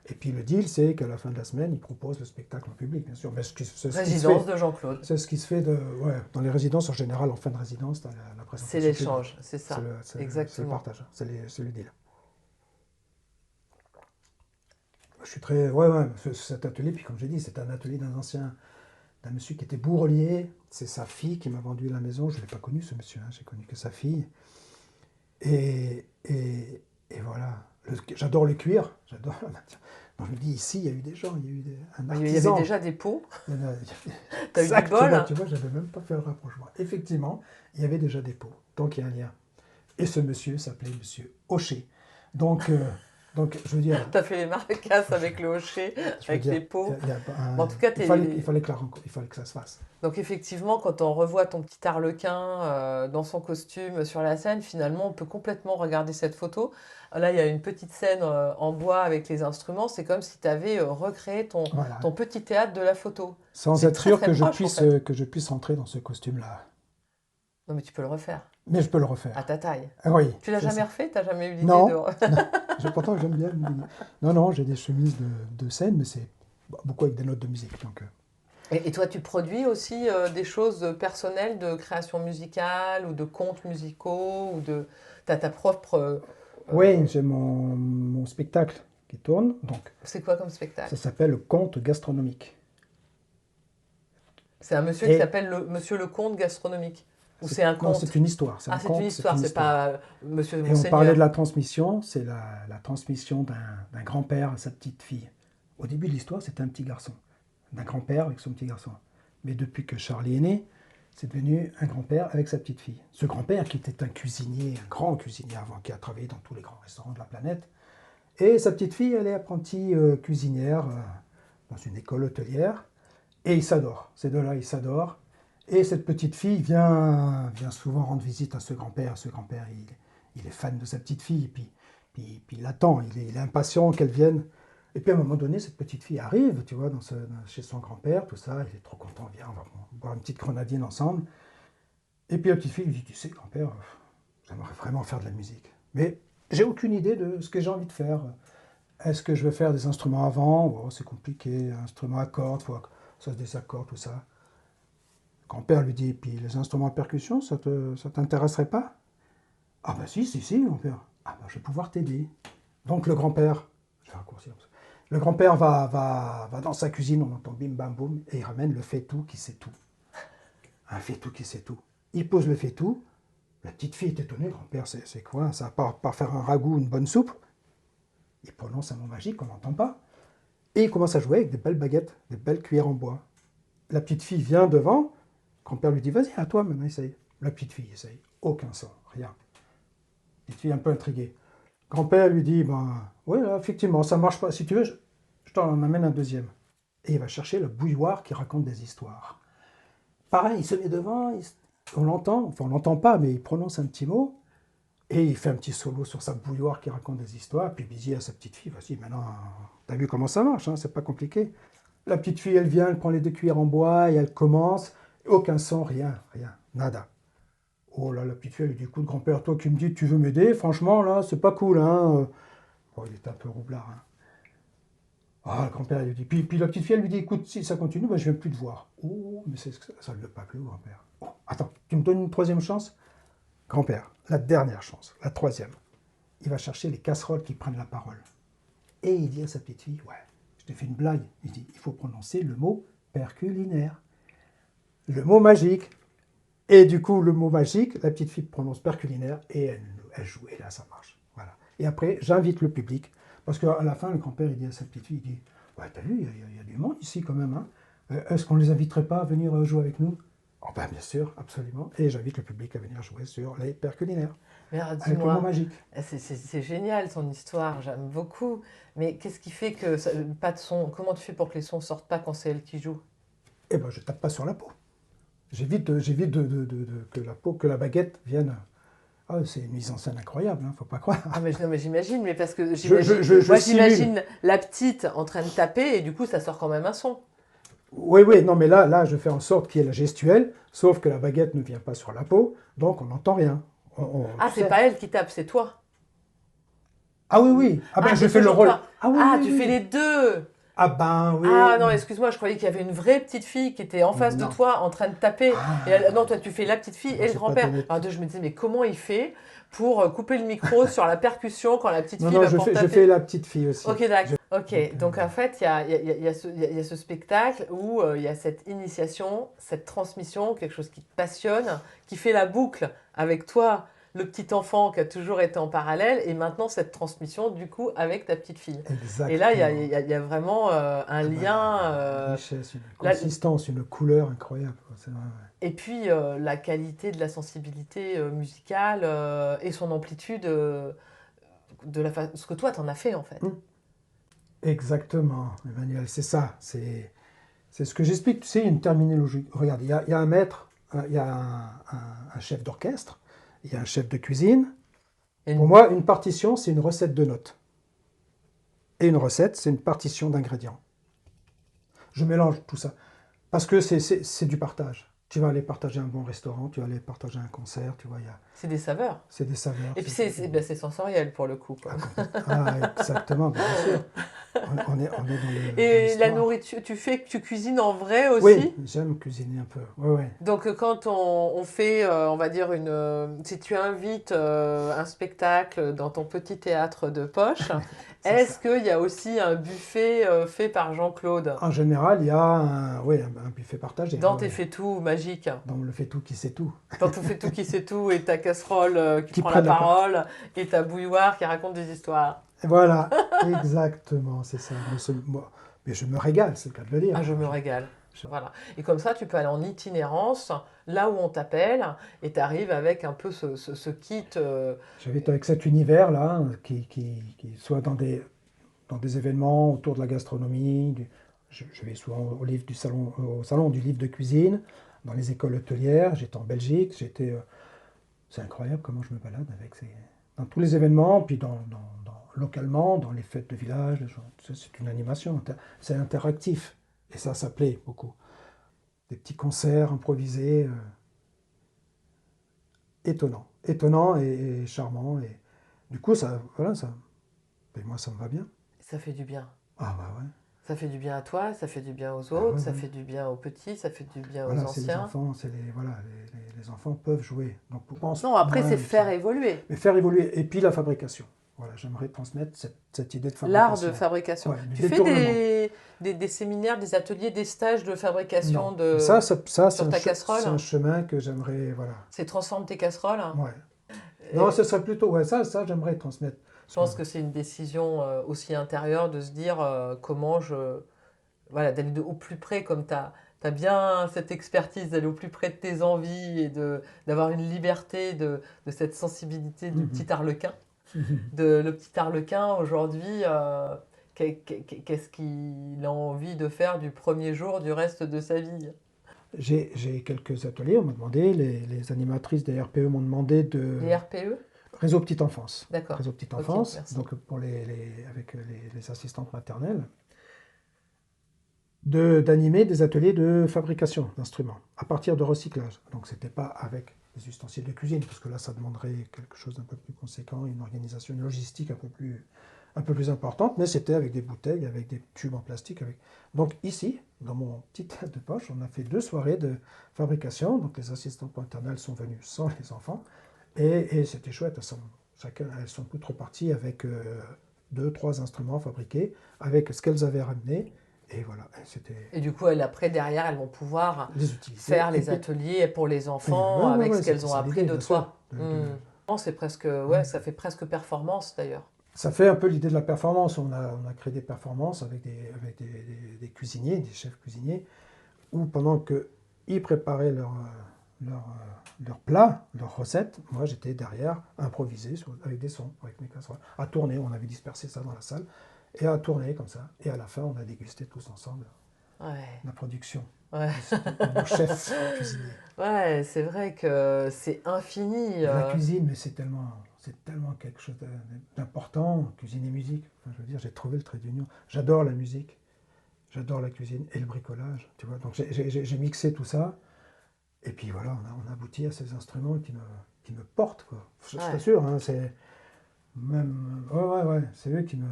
Et puis le deal, c'est qu'à la fin de la semaine, ils proposent le spectacle en public, bien sûr. Mais c'est ce qui se Résidence fait. de Jean-Claude. C'est ce qui se fait dans les résidences en général, en fin de résidence, tu as la présentation. C'est l'échange, c'est ça. C'est le Exactement. partage, c'est le deal. Je suis très. Ouais, cet atelier, puis comme j'ai dit, c'est un atelier d'un monsieur qui était bourrelier. C'est sa fille qui m'a vendu la maison. Je ne l'ai pas connu, ce monsieur, hein, j'ai connu que sa fille. Et voilà. J'adore le cuir, j'adore la matière. Donc je me dis, ici, il y a eu des gens, il y a eu un artisan. Il y avait déjà des pots. Il y en a- T'as eu du Exactement, bol, hein. tu vois, j'avais même pas fait le rapprochement. Effectivement, il y avait déjà des pots, donc il y a un lien. Et ce monsieur s'appelait Monsieur Hocher. Donc, je veux dire, T'as fait les maracasses avec le hocher, je veux avec dire, les pots. il y a pas Mais en tout cas, il fallait que ça se fasse. Donc effectivement, quand on revoit ton petit arlequin dans son costume sur la scène, finalement, on peut complètement regarder cette photo. Là, il y a une petite scène en bois avec les instruments. C'est comme si tu avais recréé Voilà. ton petit théâtre de la photo. Sans C'est être très, sûr très que proche, en fait. que je puisse rentrer dans ce costume-là. Non, mais tu peux le refaire Mais je peux le à refaire. ta taille. Ah oui. Tu l'as c'est jamais ça. refait? T'as jamais eu l'idée Non. de... Pourtant, j'aime bien. Non, j'ai des chemises de scène, mais c'est beaucoup avec des notes de musique. Donc, Et toi, tu produis aussi des choses personnelles de création musicale ou de contes musicaux ou de... T'as ta propre... oui, j'ai mon spectacle qui tourne. Donc, C'est quoi comme spectacle? ça s'appelle le conte gastronomique. C'est un monsieur qui s'appelle Monsieur le Comte gastronomique. Ou c'est un Non, conte? c'est une histoire. Ah, c'est une histoire, c'est pas Monsieur Et on Monseigneur. parlait de la transmission, c'est la transmission d'un grand-père à sa petite fille. Au début de l'histoire, c'était un petit garçon, d'un grand-père avec son petit garçon. Mais depuis que Charlie est né, c'est devenu un grand-père avec sa petite fille. Ce grand-père qui était un cuisinier, un grand cuisinier avant, qui a travaillé dans tous les grands restaurants de la planète. Et sa petite fille, elle est apprentie cuisinière dans une école hôtelière. Et ils s'adorent. Ces deux-là, ils s'adorent. Et cette petite fille vient souvent rendre visite à ce grand-père. Ce grand-père, il est fan de sa petite fille. Puis il attend, il est impatient qu'elle vienne. Et puis à un moment donné, cette petite fille arrive, tu vois, chez son grand-père, tout ça. Il est trop content, viens, on va boire une petite grenadine ensemble. Et puis la petite fille lui dit, tu sais, grand-père, j'aimerais vraiment faire de la musique. Mais j'ai aucune idée de ce que j'ai envie de faire. Est-ce que je vais faire des instruments avant? Oh, c'est compliqué, instruments à cordes, faut que ça se désaccorde, tout ça. Le grand-père lui dit, puis les instruments à percussion, ça t'intéresserait pas? Ah ben si, grand-père. Ah ben je vais pouvoir t'aider. Donc le grand-père, je vais raccourcir, le grand-père va dans sa cuisine, on entend bim bam boum, et il ramène le fait-tout qui sait tout. Un fait-tout qui sait tout. Il pose le fait-tout, la petite fille est étonnée, grand-père, c'est quoi? Ça va pas faire un ragoût, une bonne soupe? il prononce un mot magique qu'on n'entend pas. Et il commence à jouer avec des belles baguettes, des belles cuillères en bois. La petite fille vient devant, grand-père lui dit, vas-y, à toi maintenant, essaye. La petite fille essaye, aucun son, rien. Petite fille un peu intriguée. Grand-père lui dit, oui, effectivement, ça ne marche pas. Si tu veux, je t'en amène un deuxième. Et il va chercher le bouilloire qui raconte des histoires. Pareil, il se met devant, on l'entend, enfin on l'entend pas, mais il prononce un petit mot, et il fait un petit solo sur sa bouilloire qui raconte des histoires, puis il dit à sa petite fille, vas-y, maintenant, t'as vu comment ça marche, hein, c'est pas compliqué. La petite fille, elle vient, elle prend les 2 cuillères en bois, et elle commence, aucun son, rien, nada. Oh là, la petite fille, elle lui dit, écoute, grand-père, toi qui me dis, tu veux m'aider, franchement, là, c'est pas cool, hein. Bon, il est un peu roublard, hein. Ah, le grand-père, il lui dit. Puis la petite fille, elle lui dit, écoute, si ça continue, je ne viens plus te voir. Oh, mais ça ne lui a pas plu, grand-père. Oh, attends, tu me donnes une 3e chance? Grand-père, la dernière chance, la 3e. Il va chercher les casseroles qui prennent la parole. Et il dit à sa petite fille, ouais, je t'ai fait une blague. Il dit, il faut prononcer le mot perculinaire. Le mot magique. Et du coup, le mot magique, la petite fille prononce perculinaire et elle joue. Et là, ça marche. Voilà. Et après, j'invite le public. Parce qu'à la fin, le grand-père, il dit à sa petite fille, il dit, ouais, t'as vu, il y a du monde ici quand même. Hein. Est-ce qu'on ne les inviterait pas à venir jouer avec nous? Oh ben, bien sûr, absolument. Et j'invite le public à venir jouer sur les perculinaires. Mais alors, Avec le mot magique. c'est génial ton histoire, j'aime beaucoup. Mais qu'est-ce qui fait que pas de son? Comment tu fais pour que les sons sortent pas quand c'est elle qui joue? Eh ben, je tape pas sur la peau. J'évite que la baguette vienne. Ah, c'est une mise en scène incroyable, hein, faut pas croire. Ah mais, non, mais j'imagine, mais parce que Moi, j'imagine la petite en train de taper et du coup ça sort quand même un son. Oui, non, mais là, je fais en sorte qu'il y ait la gestuelle, sauf que la baguette ne vient pas sur la peau, donc on n'entend rien. C'est pas elle qui tape, c'est toi. Ah oui. Ah ben, je fais le rôle. Toi. Tu fais les deux. Ah ben oui. Ah non, excuse-moi, je croyais qu'il y avait une vraie petite fille qui était en face de toi en train de taper. Non, toi tu fais la petite fille et le grand-père. Alors je me disais, mais comment il fait pour couper le micro sur la percussion quand la petite fille va taper? Je fais la petite fille aussi. Ok, d'accord. Ok, donc en fait, il y a ce spectacle où il y a cette initiation, cette transmission, quelque chose qui te passionne, qui fait la boucle avec toi, le petit enfant qui a toujours été en parallèle, et maintenant cette transmission du coup avec ta petite fille. Exactement. Et là, il y a vraiment un lien. Une richesse, une consistance, une couleur incroyable. C'est vrai, ouais. Et puis la qualité de la sensibilité musicale et son amplitude de ce que toi t'en as fait en fait. Exactement, Emmanuel, c'est ça. C'est ce que j'explique. Tu sais, une terminologie. Regarde, il y a un maître, il y a un chef d'orchestre, il y a un chef de cuisine. Pour moi, une partition, c'est une recette de notes. Et une recette, c'est une partition d'ingrédients. Je mélange tout ça. Parce que c'est du partage. Tu vas aller partager un bon restaurant, tu vas aller partager un concert, tu vois, c'est des saveurs. C'est des saveurs. Et puis c'est sensoriel pour le coup. Quoi. Exactement, bien sûr. On est dans Et la nourriture, tu cuisines en vrai aussi? Oui, j'aime cuisiner un peu. Ouais. Donc quand on fait, on va dire, si tu invites un spectacle dans ton petit théâtre de poche, est-ce qu'il y a aussi un buffet fait par Jean-Claude? En général, il y a un buffet partagé. Dans tes fais-tout magiques. Dans le fait-tout qui sait tout. Dans ton fais-tout qui sait tout et ta casserole qui prend la parole et ta bouilloire qui raconte des histoires. Voilà, exactement, c'est ça. Mais je me régale, c'est le cas de le dire. Ah, je me régale. Voilà. Et comme ça, tu peux aller en itinérance, là où on t'appelle, et tu arrives avec un peu ce kit. J'invite avec cet univers-là, qui soit dans des événements autour de la gastronomie. Je vais souvent au salon du livre de cuisine, dans les écoles hôtelières. J'étais en Belgique, c'est incroyable comment je me balade dans tous les événements, puis localement, dans les fêtes de village. C'est une animation, c'est interactif. Et ça plaît beaucoup. Des petits concerts improvisés, étonnants et charmants. Et du coup, moi, ça me va bien. Ça fait du bien. Ah bah ouais. Ça fait du bien à toi, ça fait du bien aux autres, ça fait du bien aux petits, ça fait du bien aux anciens. Les enfants peuvent jouer. Donc, après, c'est faire évoluer. Mais faire évoluer. Et puis la fabrication. Voilà, j'aimerais transmettre cette idée de fabrication. L'art de fabrication. Ouais, tu fais des séminaires, des ateliers, des stages de fabrication sur ta casserole? C'est un chemin que j'aimerais, voilà. C'est transforme tes casseroles? Ouais. Non, ce serait plutôt, ça j'aimerais transmettre. Je pense que c'est une décision aussi intérieure de se dire comment voilà, d'aller au plus près, comme tu as bien cette expertise, d'aller au plus près de tes envies et d'avoir une liberté de cette sensibilité du petit arlequin. Le petit arlequin, aujourd'hui, qu'est-ce qu'il a envie de faire du premier jour du reste de sa vie? J'ai quelques ateliers, on m'a demandé, les animatrices des RPE m'ont demandé de... Les RPE? Réseau Petite Enfance. D'accord. Réseau Petite Ok, Enfance, merci. donc pour avec les assistantes maternelles, d'animer des ateliers de fabrication d'instruments à partir de recyclage. Donc c'était pas avec des ustensiles de cuisine, parce que là ça demanderait quelque chose d'un peu plus conséquent, une organisation, une logistique un peu plus importante, mais c'était avec des bouteilles, avec des tubes en plastique. Donc ici, dans mon petit tête de poche, on a fait 2 soirées de fabrication. Donc les assistantes maternelles sont venues sans les enfants, et c'était chouette. Elles sont toutes reparties avec 2, 3 instruments fabriqués, avec ce qu'elles avaient ramené. Et voilà, Et du coup, après, derrière, elles vont pouvoir les utiliser. faire les ateliers pour les enfants avec ce qu'elles ont appris de toi. C'est presque, ça fait presque performance d'ailleurs. Ça fait un peu l'idée de la performance. On a créé des performances avec des cuisiniers, des chefs cuisiniers, où pendant qu'ils préparaient leurs plats, leurs recettes, moi j'étais derrière, improvisé avec des sons, avec mes casseroles, à tourner. On avait dispersé ça dans la salle, et à tourner comme ça. Et à la fin, on a dégusté tous ensemble la production. Ouais. Nos chefs cuisiniers. Ouais, c'est vrai que c'est infini. La cuisine, mais c'est tellement quelque chose d'important, cuisine et musique. Enfin, je veux dire, j'ai trouvé le trait d'union. J'adore la musique, j'adore la cuisine et le bricolage, tu vois. Donc j'ai mixé tout ça, et puis voilà, on a abouti à ces instruments qui me portent, quoi. Je t'assure, hein, c'est même... Ouais, c'est eux qui me...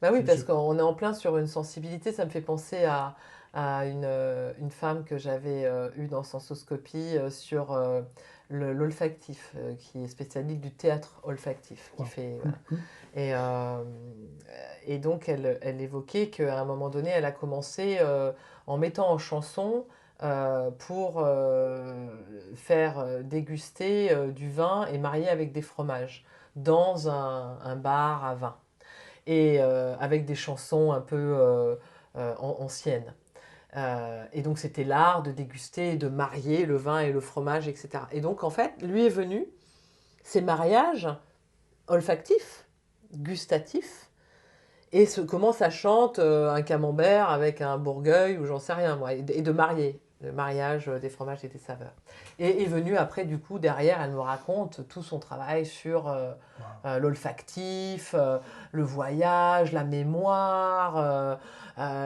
Bah oui, parce qu'on est en plein sur une sensibilité. Ça me fait penser à une femme que j'avais eue dans Sensoscopie sur l'olfactif, qui est spécialiste du théâtre olfactif. Qui fait, voilà. Et donc, elle évoquait qu'à un moment donné, elle a commencé en mettant en chanson pour faire déguster du vin et marier avec des fromages dans un bar à vin. Et avec des chansons un peu anciennes. Et donc c'était l'art de déguster, de marier le vin et le fromage, etc. Et donc en fait, lui est venu ces mariages olfactifs, gustatifs, et comment ça chante un camembert avec un bourgueil ou j'en sais rien moi, et de marier. Le mariage des fromages et des saveurs. Et est venue après, du coup, derrière, elle me raconte tout son travail sur l'olfactif, le voyage, la mémoire,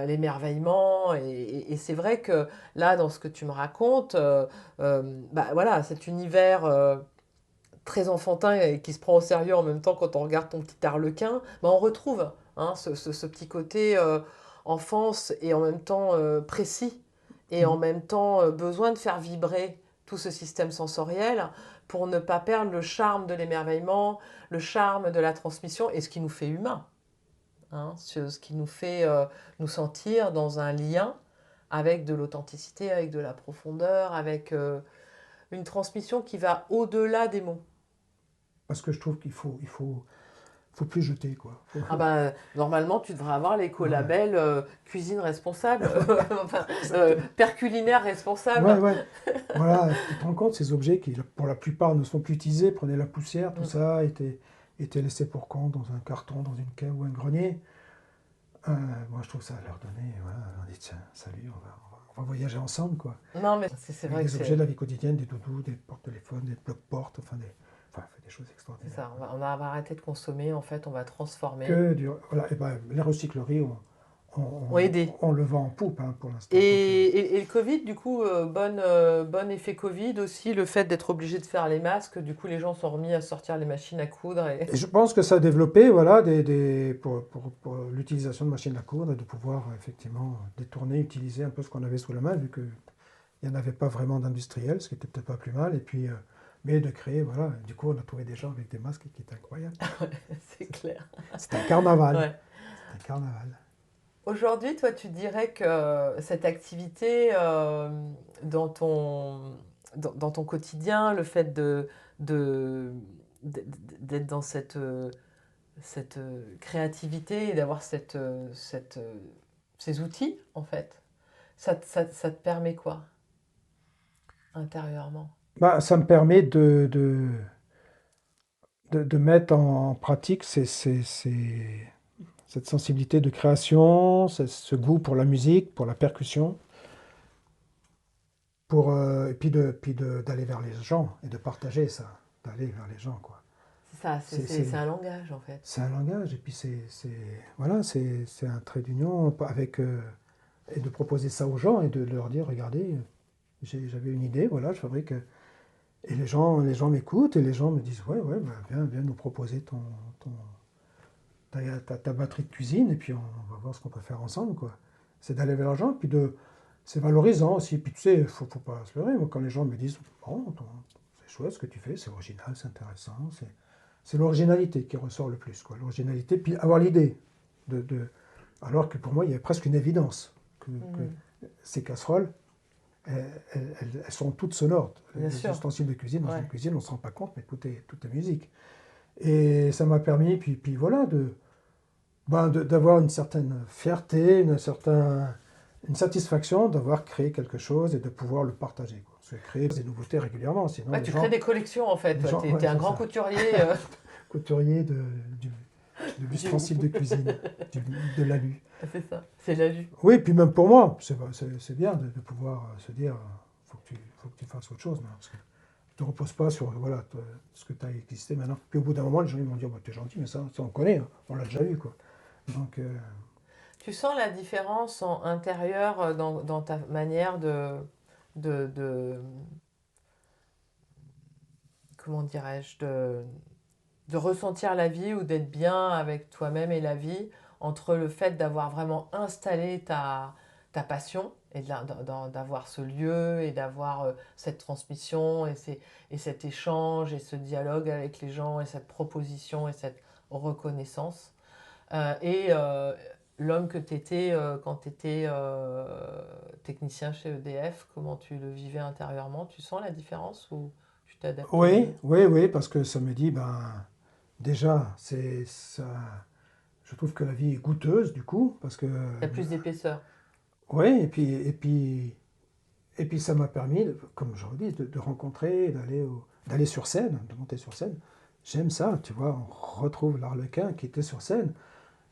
l'émerveillement. Et c'est vrai que là, dans ce que tu me racontes, voilà, cet univers très enfantin et qui se prend au sérieux en même temps quand on regarde ton petit arlequin, on retrouve ce petit côté enfance et en même temps précis. Et en même temps, besoin de faire vibrer tout ce système sensoriel pour ne pas perdre le charme de l'émerveillement, le charme de la transmission et ce qui nous fait humains. Ce qui nous fait nous sentir dans un lien avec de l'authenticité, avec de la profondeur, avec une transmission qui va au-delà des mots. Parce que je trouve qu'il faut plus jeter, quoi. Normalement, tu devrais avoir l'écolabel cuisine responsable, père culinaire responsable. Ouais. Voilà, tu te rends compte, ces objets qui, pour la plupart, ne sont plus utilisés, prenaient la poussière, tout ça, étaient laissés pour compte dans un carton, dans une cave ou un grenier. Moi, je trouve ça à leur donner, voilà, on dit, tiens, salut, on va voyager ensemble, quoi. Non, mais c'est vrai que des objets de la vie quotidienne, des doudous, des porte-téléphones, des blocs-portes, des choses extraordinaires. C'est ça, on va arrêter de consommer, en fait, on va transformer. Voilà, les recycleries on le vend en poupe pour l'instant. Et le Covid, du coup, bon effet Covid aussi, le fait d'être obligé de faire les masques, du coup les gens sont remis à sortir les machines à coudre. Et je pense que ça a développé voilà, pour l'utilisation de machines à coudre et de pouvoir effectivement détourner, utiliser un peu ce qu'on avait sous la main, vu qu'il n'y en avait pas vraiment d'industriel, ce qui était peut-être pas plus mal. Et puis, mais de créer, voilà, du coup on a trouvé des gens avec des masques qui étaient incroyables. C'est clair. C'est un carnaval. Ouais. C'est un carnaval. Aujourd'hui, toi, tu dirais que cette activité dans ton quotidien, le fait d'être dans cette cette créativité et d'avoir ces outils, en fait, ça te permet quoi, intérieurement? Bah, ça me permet de mettre en pratique cette sensibilité de création, ce goût pour la musique, pour la percussion, et d'aller vers les gens et de partager ça, d'aller vers les gens, quoi. C'est ça, c'est un langage, en fait. C'est un langage, et puis voilà, c'est un trait d'union et de proposer ça aux gens et de leur dire, regardez, j'avais une idée, voilà, je fabrique. Et les gens m'écoutent et les gens me disent, ouais, ouais, bah, viens nous proposer ta batterie de cuisine, et puis on va voir ce qu'on peut faire ensemble, quoi. C'est d'aller vers les gens, puis c'est valorisant aussi. Puis tu sais, faut pas se leurrer. Moi, quand les gens me disent, bon, c'est chouette ce que tu fais, c'est original, c'est intéressant, c'est l'originalité qui ressort le plus, quoi. L'originalité, puis avoir l'idée alors que pour moi, il y a presque une évidence que ces casseroles, elles sont toutes sonores. Bien Les sûr. ustensiles de cuisine, dans Ouais. une cuisine, on ne se rend pas compte, mais tout est musique. Et ça m'a permis, puis voilà, d'avoir une certaine fierté, une satisfaction d'avoir créé quelque chose et de pouvoir le partager, quoi. Parce que créer des nouveautés régulièrement, sinon Ouais, les tu gens, crées des collections, en fait. les Toi, gens, t'es ouais, un c'est grand ça. couturier. Couturier de l'ustensile de cuisine, de l'alu. C'est ça, c'est la vue. Oui, puis même pour moi, c'est bien de pouvoir se dire, faut que tu fasses autre chose, parce que tu ne te reposes pas sur voilà, ce que tu as existé maintenant. Puis au bout d'un moment, les gens ils vont dire, bah, t'es gentil, mais ça on connaît, hein, on l'a déjà vu, quoi. Donc, Tu sens la différence intérieure dans ta manière de comment dirais-je, de ressentir la vie ou d'être bien avec toi-même et la vie, entre le fait d'avoir vraiment installé ta passion et d'avoir ce lieu et d'avoir cette transmission et cet échange et ce dialogue avec les gens et cette proposition et cette reconnaissance. Et l'homme que tu étais quand tu étais technicien chez EDF, comment tu le vivais intérieurement? Tu sens la différence ou tu t'es adapté oui, vite? oui, oui, parce que ça me dit, ben, déjà, je trouve que la vie est goûteuse, du coup, parce que, Il y a plus d'épaisseur. oui, et puis ça m'a permis, comme je redis, de rencontrer, d'aller sur scène, de monter sur scène. J'aime ça, tu vois, on retrouve l'Arlequin qui était sur scène,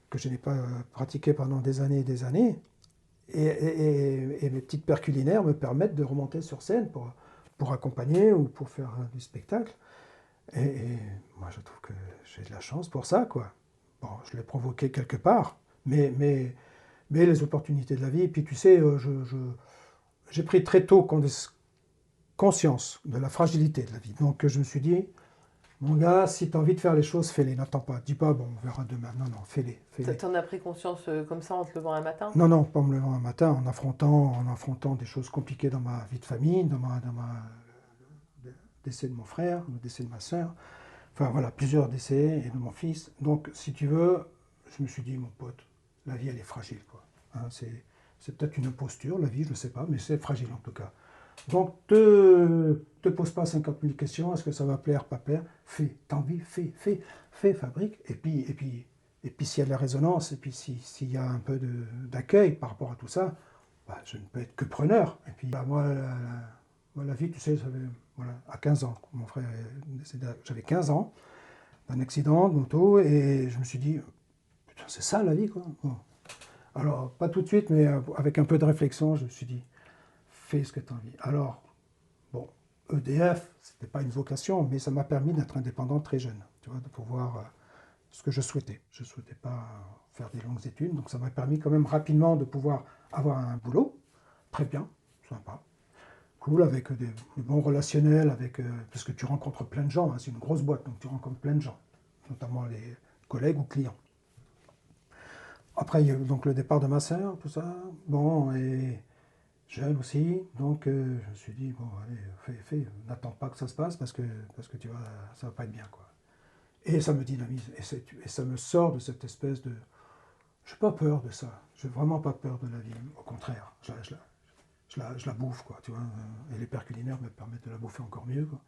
que je n'ai pas pratiqué pendant des années et des années. Et mes petites paires culinaires me permettent de remonter sur scène pour accompagner ou pour faire du spectacle. Et moi, je trouve que j'ai de la chance pour ça, quoi. Bon, je l'ai provoqué quelque part, mais les opportunités de la vie. Et puis, tu sais, j'ai pris très tôt conscience de la fragilité de la vie. Donc, je me suis dit, mon gars, si tu as envie de faire les choses, fais-les. N'attends pas. Dis pas, bon, on verra demain. Non, non, fais-les. Fais-les. T'en as pris conscience comme ça en te levant un matin? Non, non, pas en me levant un matin, en affrontant des choses compliquées dans ma vie de famille, le décès de mon frère, le décès de ma soeur, enfin voilà, plusieurs décès et de mon fils. Donc, si tu veux, je me suis dit, mon pote, la vie, elle est fragile, quoi. Hein, c'est peut-être une posture, la vie, je ne sais pas, mais c'est fragile en tout cas. Donc, te pose pas 50 000 questions, est-ce que ça va plaire, pas plaire, fais, t'as envie, fais, fabrique, et puis s'il y a de la résonance, et puis s'il y a un peu d'accueil par rapport à tout ça, bah, je ne peux être que preneur. Et puis bah, moi, la vie, tu sais, voilà, à 15 ans, mon frère est décédé, j'avais 15 ans, d'un accident de moto, et je me suis dit, putain, c'est ça la vie, quoi. Bon. Alors, pas tout de suite, mais avec un peu de réflexion, je me suis dit, fais ce que tu as envie. Alors, bon, EDF, c'était pas une vocation, mais ça m'a permis d'être indépendant très jeune, tu vois, de pouvoir ce que je souhaitais. Je ne souhaitais pas faire des longues études, donc ça m'a permis quand même rapidement de pouvoir avoir un boulot, très bien, sympa, cool, avec des bons relationnels, parce que tu rencontres plein de gens, hein, c'est une grosse boîte, donc tu rencontres plein de gens, notamment les collègues ou clients. Après, il y a eu donc le départ de ma sœur, tout ça, bon, et jeune aussi, donc je me suis dit, bon, allez, fais, n'attends pas que ça se passe, parce que ça va pas être bien, quoi. Et ça me dynamise, et ça me sort de cette espèce de... Je n'ai pas peur de ça, je n'ai vraiment pas peur de la vie, au contraire, je la bouffe, quoi, tu vois, et les pères culinaires me permettent de la bouffer encore mieux, quoi.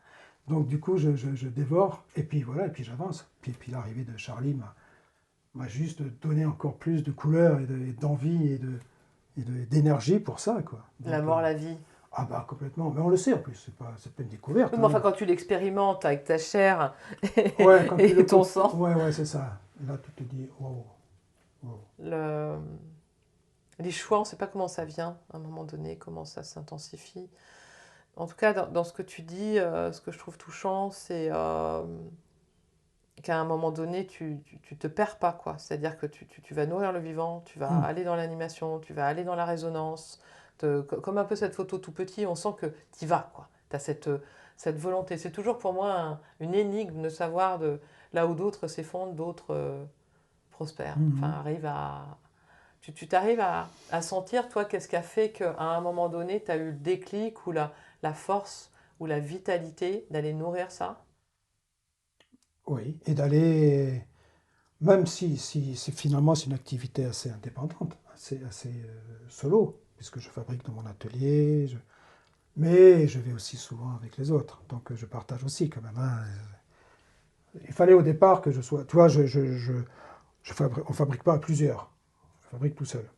Donc du coup, je dévore, et puis voilà, et puis j'avance. Puis l'arrivée de Charlie m'a juste donné encore plus de couleurs et d'envie d'énergie pour ça, quoi. Donc, La mort, la vie. ah bah complètement, mais on le sait en plus, c'est pas une découverte. Oui, mais enfin, quand tu l'expérimentes avec ta chair Ouais, quand tu et le ton sang, ouais, c'est ça. Là, tu te dis, wow, wow. les choix, on ne sait pas comment ça vient à un moment donné, comment ça s'intensifie. En tout cas, dans ce que tu dis, ce que je trouve touchant, c'est qu'à un moment donné, tu te perds pas, quoi. C'est-à-dire que tu vas nourrir le vivant, tu vas aller dans l'animation, tu vas aller dans la résonance. Comme un peu cette photo tout petit, on sent que tu y vas, quoi. Tu as cette volonté. C'est toujours pour moi une énigme de savoir là où d'autres s'effondrent, d'autres prospèrent. Enfin, tu t'arrives à sentir, toi, qu'est-ce qui a fait qu'à un moment donné, tu as eu le déclic ou la force ou la vitalité d'aller nourrir ça? Oui, et d'aller, même si finalement c'est une activité assez indépendante, assez solo, puisque je fabrique dans mon atelier, mais je vais aussi souvent avec les autres, donc je partage aussi quand même, hein. Il fallait au départ que je sois, tu vois, on fabrique pas à plusieurs, je fabrique tout seul,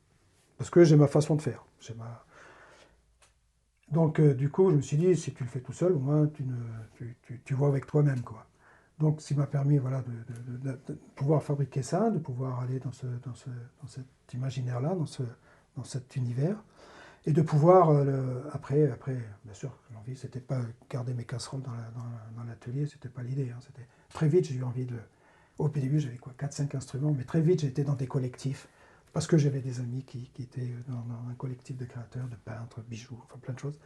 parce que j'ai ma façon de faire. Donc du coup, je me suis dit, si tu le fais tout seul, au moins tu vois avec toi-même, quoi. Donc, ce qui m'a permis voilà, de pouvoir fabriquer ça, de pouvoir aller dans cet imaginaire-là, dans cet univers, et de pouvoir, après, bien sûr, l'envie, c'était pas garder mes casseroles dans l'atelier, c'était pas l'idée. Hein, très vite, j'ai eu envie de... Au début, j'avais quoi, 4-5 instruments, mais très vite, j'étais dans des collectifs, parce que j'avais des amis qui étaient dans un collectif de créateurs, de peintres, bijoux, enfin plein de choses.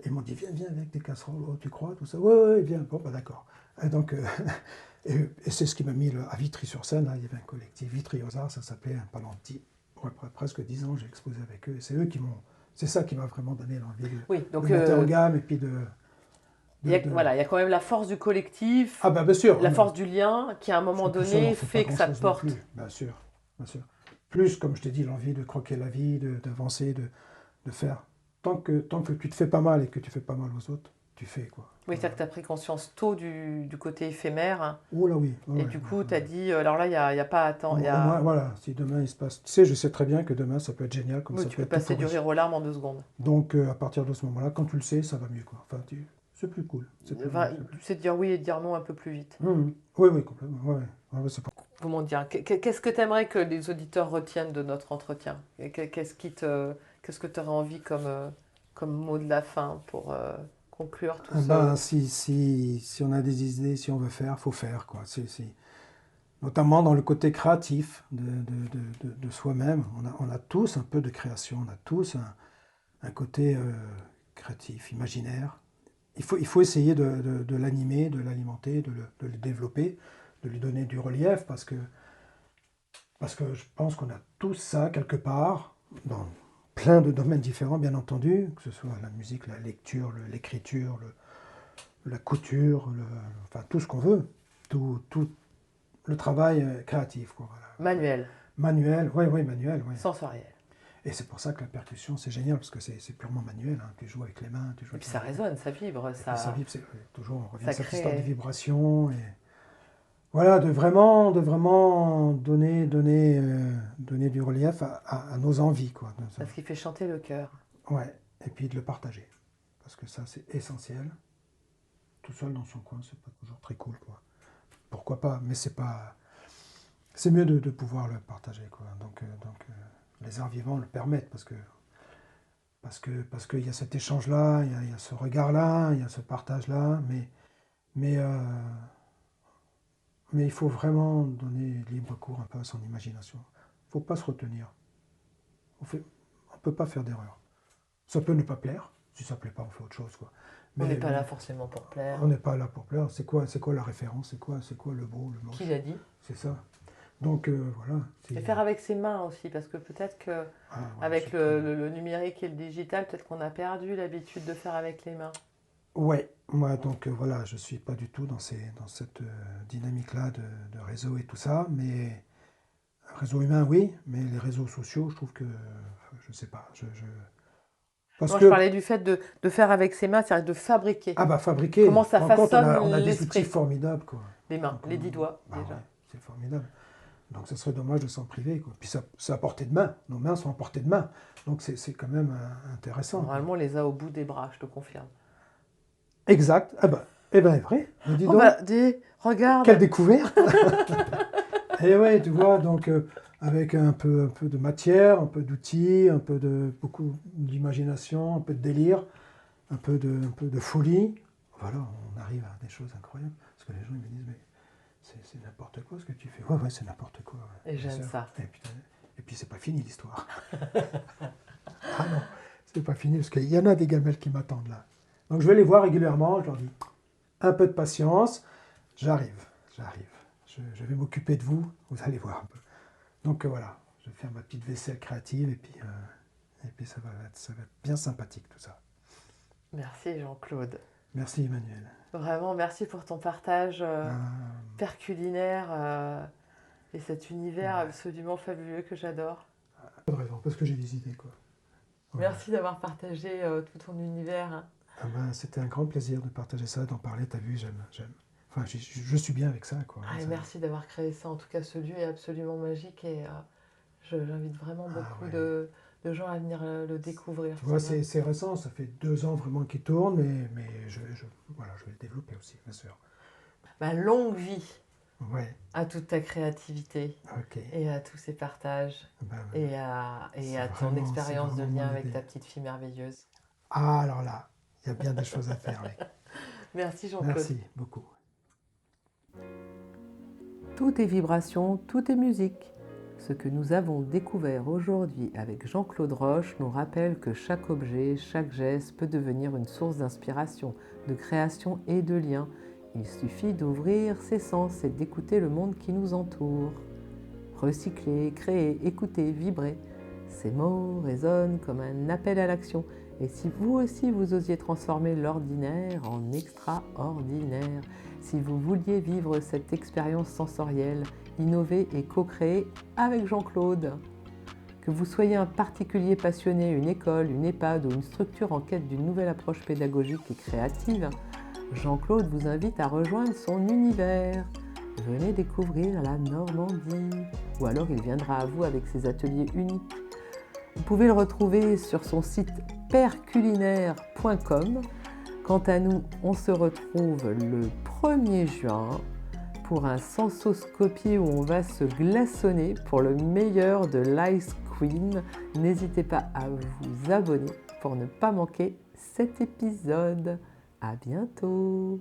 Et ils m'ont dit, viens avec des casseroles, oh, tu crois, tout ça. Ouais, viens, bon, bah d'accord. Et donc, et c'est ce qui m'a mis à Vitry-sur-Seine, là, il y avait un collectif, Vitry aux Arts, ça s'appelait, pendant presque 10 ans, j'ai exposé avec eux, et c'est ça qui m'a vraiment donné l'envie Oui, donc, de monter en gamme, et puis voilà, il y a quand même la force du collectif, Ah bah bien sûr. la force du lien, qui à un moment donné fait que ça te porte. Bien sûr, bien sûr. Plus, comme je t'ai dit, l'envie de croquer la vie, d'avancer, de faire. Tant que tu te fais pas mal et que tu fais pas mal aux autres, tu fais, quoi. Oui, c'est que tu as pris conscience tôt du côté éphémère. Oh là oui. Et du coup, tu as dit, alors là, il n'y a pas à attendre. Voilà, si demain il se passe... Tu sais, je sais très bien que demain, ça peut être génial, comme Oui, ça tu peut peux être passer tout du pourri. rire aux larmes en 2 secondes. Donc, à partir de ce moment-là, quand tu le sais, ça va mieux, quoi. Enfin, c'est plus cool. Tu sais dire oui et dire non un peu plus vite. Oui, complètement. C'est pas... Comment dire? Qu'est-ce que tu aimerais que les auditeurs retiennent de notre entretien? Qu'est-ce que tu aurais envie comme mot de la fin pour conclure tout ça? Si on a des idées, si on veut faire, faut faire, quoi. Notamment dans le côté créatif de soi-même. On a tous un peu de création, on a tous un côté créatif, imaginaire. Il faut essayer de l'animer, de l'alimenter, de le développer, de lui donner du relief, parce que je pense qu'on a tous ça quelque part, dans plein de domaines différents, bien entendu, que ce soit la musique, la lecture, l'écriture, la couture, enfin tout ce qu'on veut, tout le travail créatif, quoi, voilà. Manuel, oui, manuel, oui. Sensoriel. Et c'est pour ça que la percussion, c'est génial, parce que c'est purement manuel, hein. Tu joues avec les mains, tu joues Et puis ça résonne, ça vibre. ça vibre, toujours, on revient à cette crée... histoire de vibration, et voilà, de vraiment donner du relief à nos envies, quoi. C'est ce qui fait chanter le cœur. Ouais, et puis de le partager, parce que ça, c'est essentiel. Tout seul dans son coin, c'est pas toujours très cool, quoi. Pourquoi pas, mais c'est mieux de pouvoir le partager, quoi. Donc les arts vivants le permettent, parce qu'il y a cet échange-là, il y a ce regard-là, il y a ce partage-là, mais il faut vraiment donner libre cours un peu à son imagination. Il ne faut pas se retenir. On ne peut pas faire d'erreur. Ça peut ne pas plaire. Si ça ne plaît pas, on fait autre chose, quoi. Mais, on n'est pas là forcément pour plaire. On n'est pas là pour plaire. C'est quoi la référence? C'est quoi le beau, le moche? Qui l'a dit? C'est ça. Donc voilà. Et faire avec ses mains aussi, parce que peut-être que avec le numérique et le digital, peut-être qu'on a perdu l'habitude de faire avec les mains. Ouais, moi donc voilà, je suis pas du tout dans cette dynamique-là de réseau et tout ça, mais réseau humain, oui, mais les réseaux sociaux, je trouve que je sais pas, je parlais du fait de faire avec ses mains, c'est-à-dire de fabriquer. Ah bah fabriquer. Comment ça façonne on a des l'esprit. outils formidables, quoi. Les mains, les 10 doigts déjà. Ouais, c'est formidable. Donc ce serait dommage de s'en priver, quoi. Puis c'est à portée de main, nos mains sont à portée de main, donc c'est quand même intéressant. Normalement, on les a au bout des bras, je te confirme. Exact, eh ben vrai, mais dis Oh donc, bah, regarde. quelle découverte. Et ouais, tu vois, donc avec un peu de matière, un peu d'outils, beaucoup d'imagination, un peu de délire, un peu de folie, voilà, on arrive à des choses incroyables. Parce que les gens ils me disent, mais c'est n'importe quoi ce que tu fais. Ouais, c'est n'importe quoi. Et bien j'aime sûr. ça. Et puis c'est pas fini l'histoire. Ah non, c'est pas fini, parce qu'il y en a des gamelles qui m'attendent là. Donc je vais les voir régulièrement, je leur dis, un peu de patience, j'arrive. Je vais m'occuper de vous, vous allez voir un peu. Donc voilà, je vais faire ma petite vaisselle créative, et puis ça va être bien sympathique tout ça. Merci Jean-Claude. Merci Emmanuel. Vraiment, merci pour ton partage père culinaire et cet univers absolument fabuleux que j'adore. Pas de raison, parce que j'ai des idées, quoi. Voilà. Merci d'avoir partagé tout ton univers. Ah ben, c'était un grand plaisir de partager ça, d'en parler, t'as vu, j'aime. Enfin, je suis bien avec ça, quoi. Et merci d'avoir créé ça. En tout cas, ce lieu est absolument magique et j'invite vraiment beaucoup de gens à venir le découvrir. Tu vois, c'est récent, ça fait 2 ans vraiment qu'il tourne, mais je vais le développer aussi, bien sûr. Longue vie Ouais. à toute ta créativité et à tous ces partages et à ton expérience de lien avec ta petite fille merveilleuse. Ah, alors là, il y a bien des choses à faire. Oui. Merci Jean-Claude. Merci beaucoup. Tout est vibration, tout est musique. Ce que nous avons découvert aujourd'hui avec Jean-Claude Roche nous rappelle que chaque objet, chaque geste peut devenir une source d'inspiration, de création et de lien. Il suffit d'ouvrir ses sens et d'écouter le monde qui nous entoure. Recycler, créer, écouter, vibrer. Ces mots résonnent comme un appel à l'action. Et si vous aussi vous osiez transformer l'ordinaire en extraordinaire, si vous vouliez vivre cette expérience sensorielle, innover et co-créer avec Jean-Claude. Que vous soyez un particulier passionné, une école, une EHPAD ou une structure en quête d'une nouvelle approche pédagogique et créative, Jean-Claude vous invite à rejoindre son univers. Venez découvrir la Normandie, ou alors il viendra à vous avec ses ateliers uniques. Vous pouvez le retrouver sur son site perculinaire.com. Quant à nous, on se retrouve le 1er juin pour un Sensoscopie où on va se glaçonner pour le meilleur de l'Ice Queen. N'hésitez pas à vous abonner pour ne pas manquer cet épisode. À bientôt!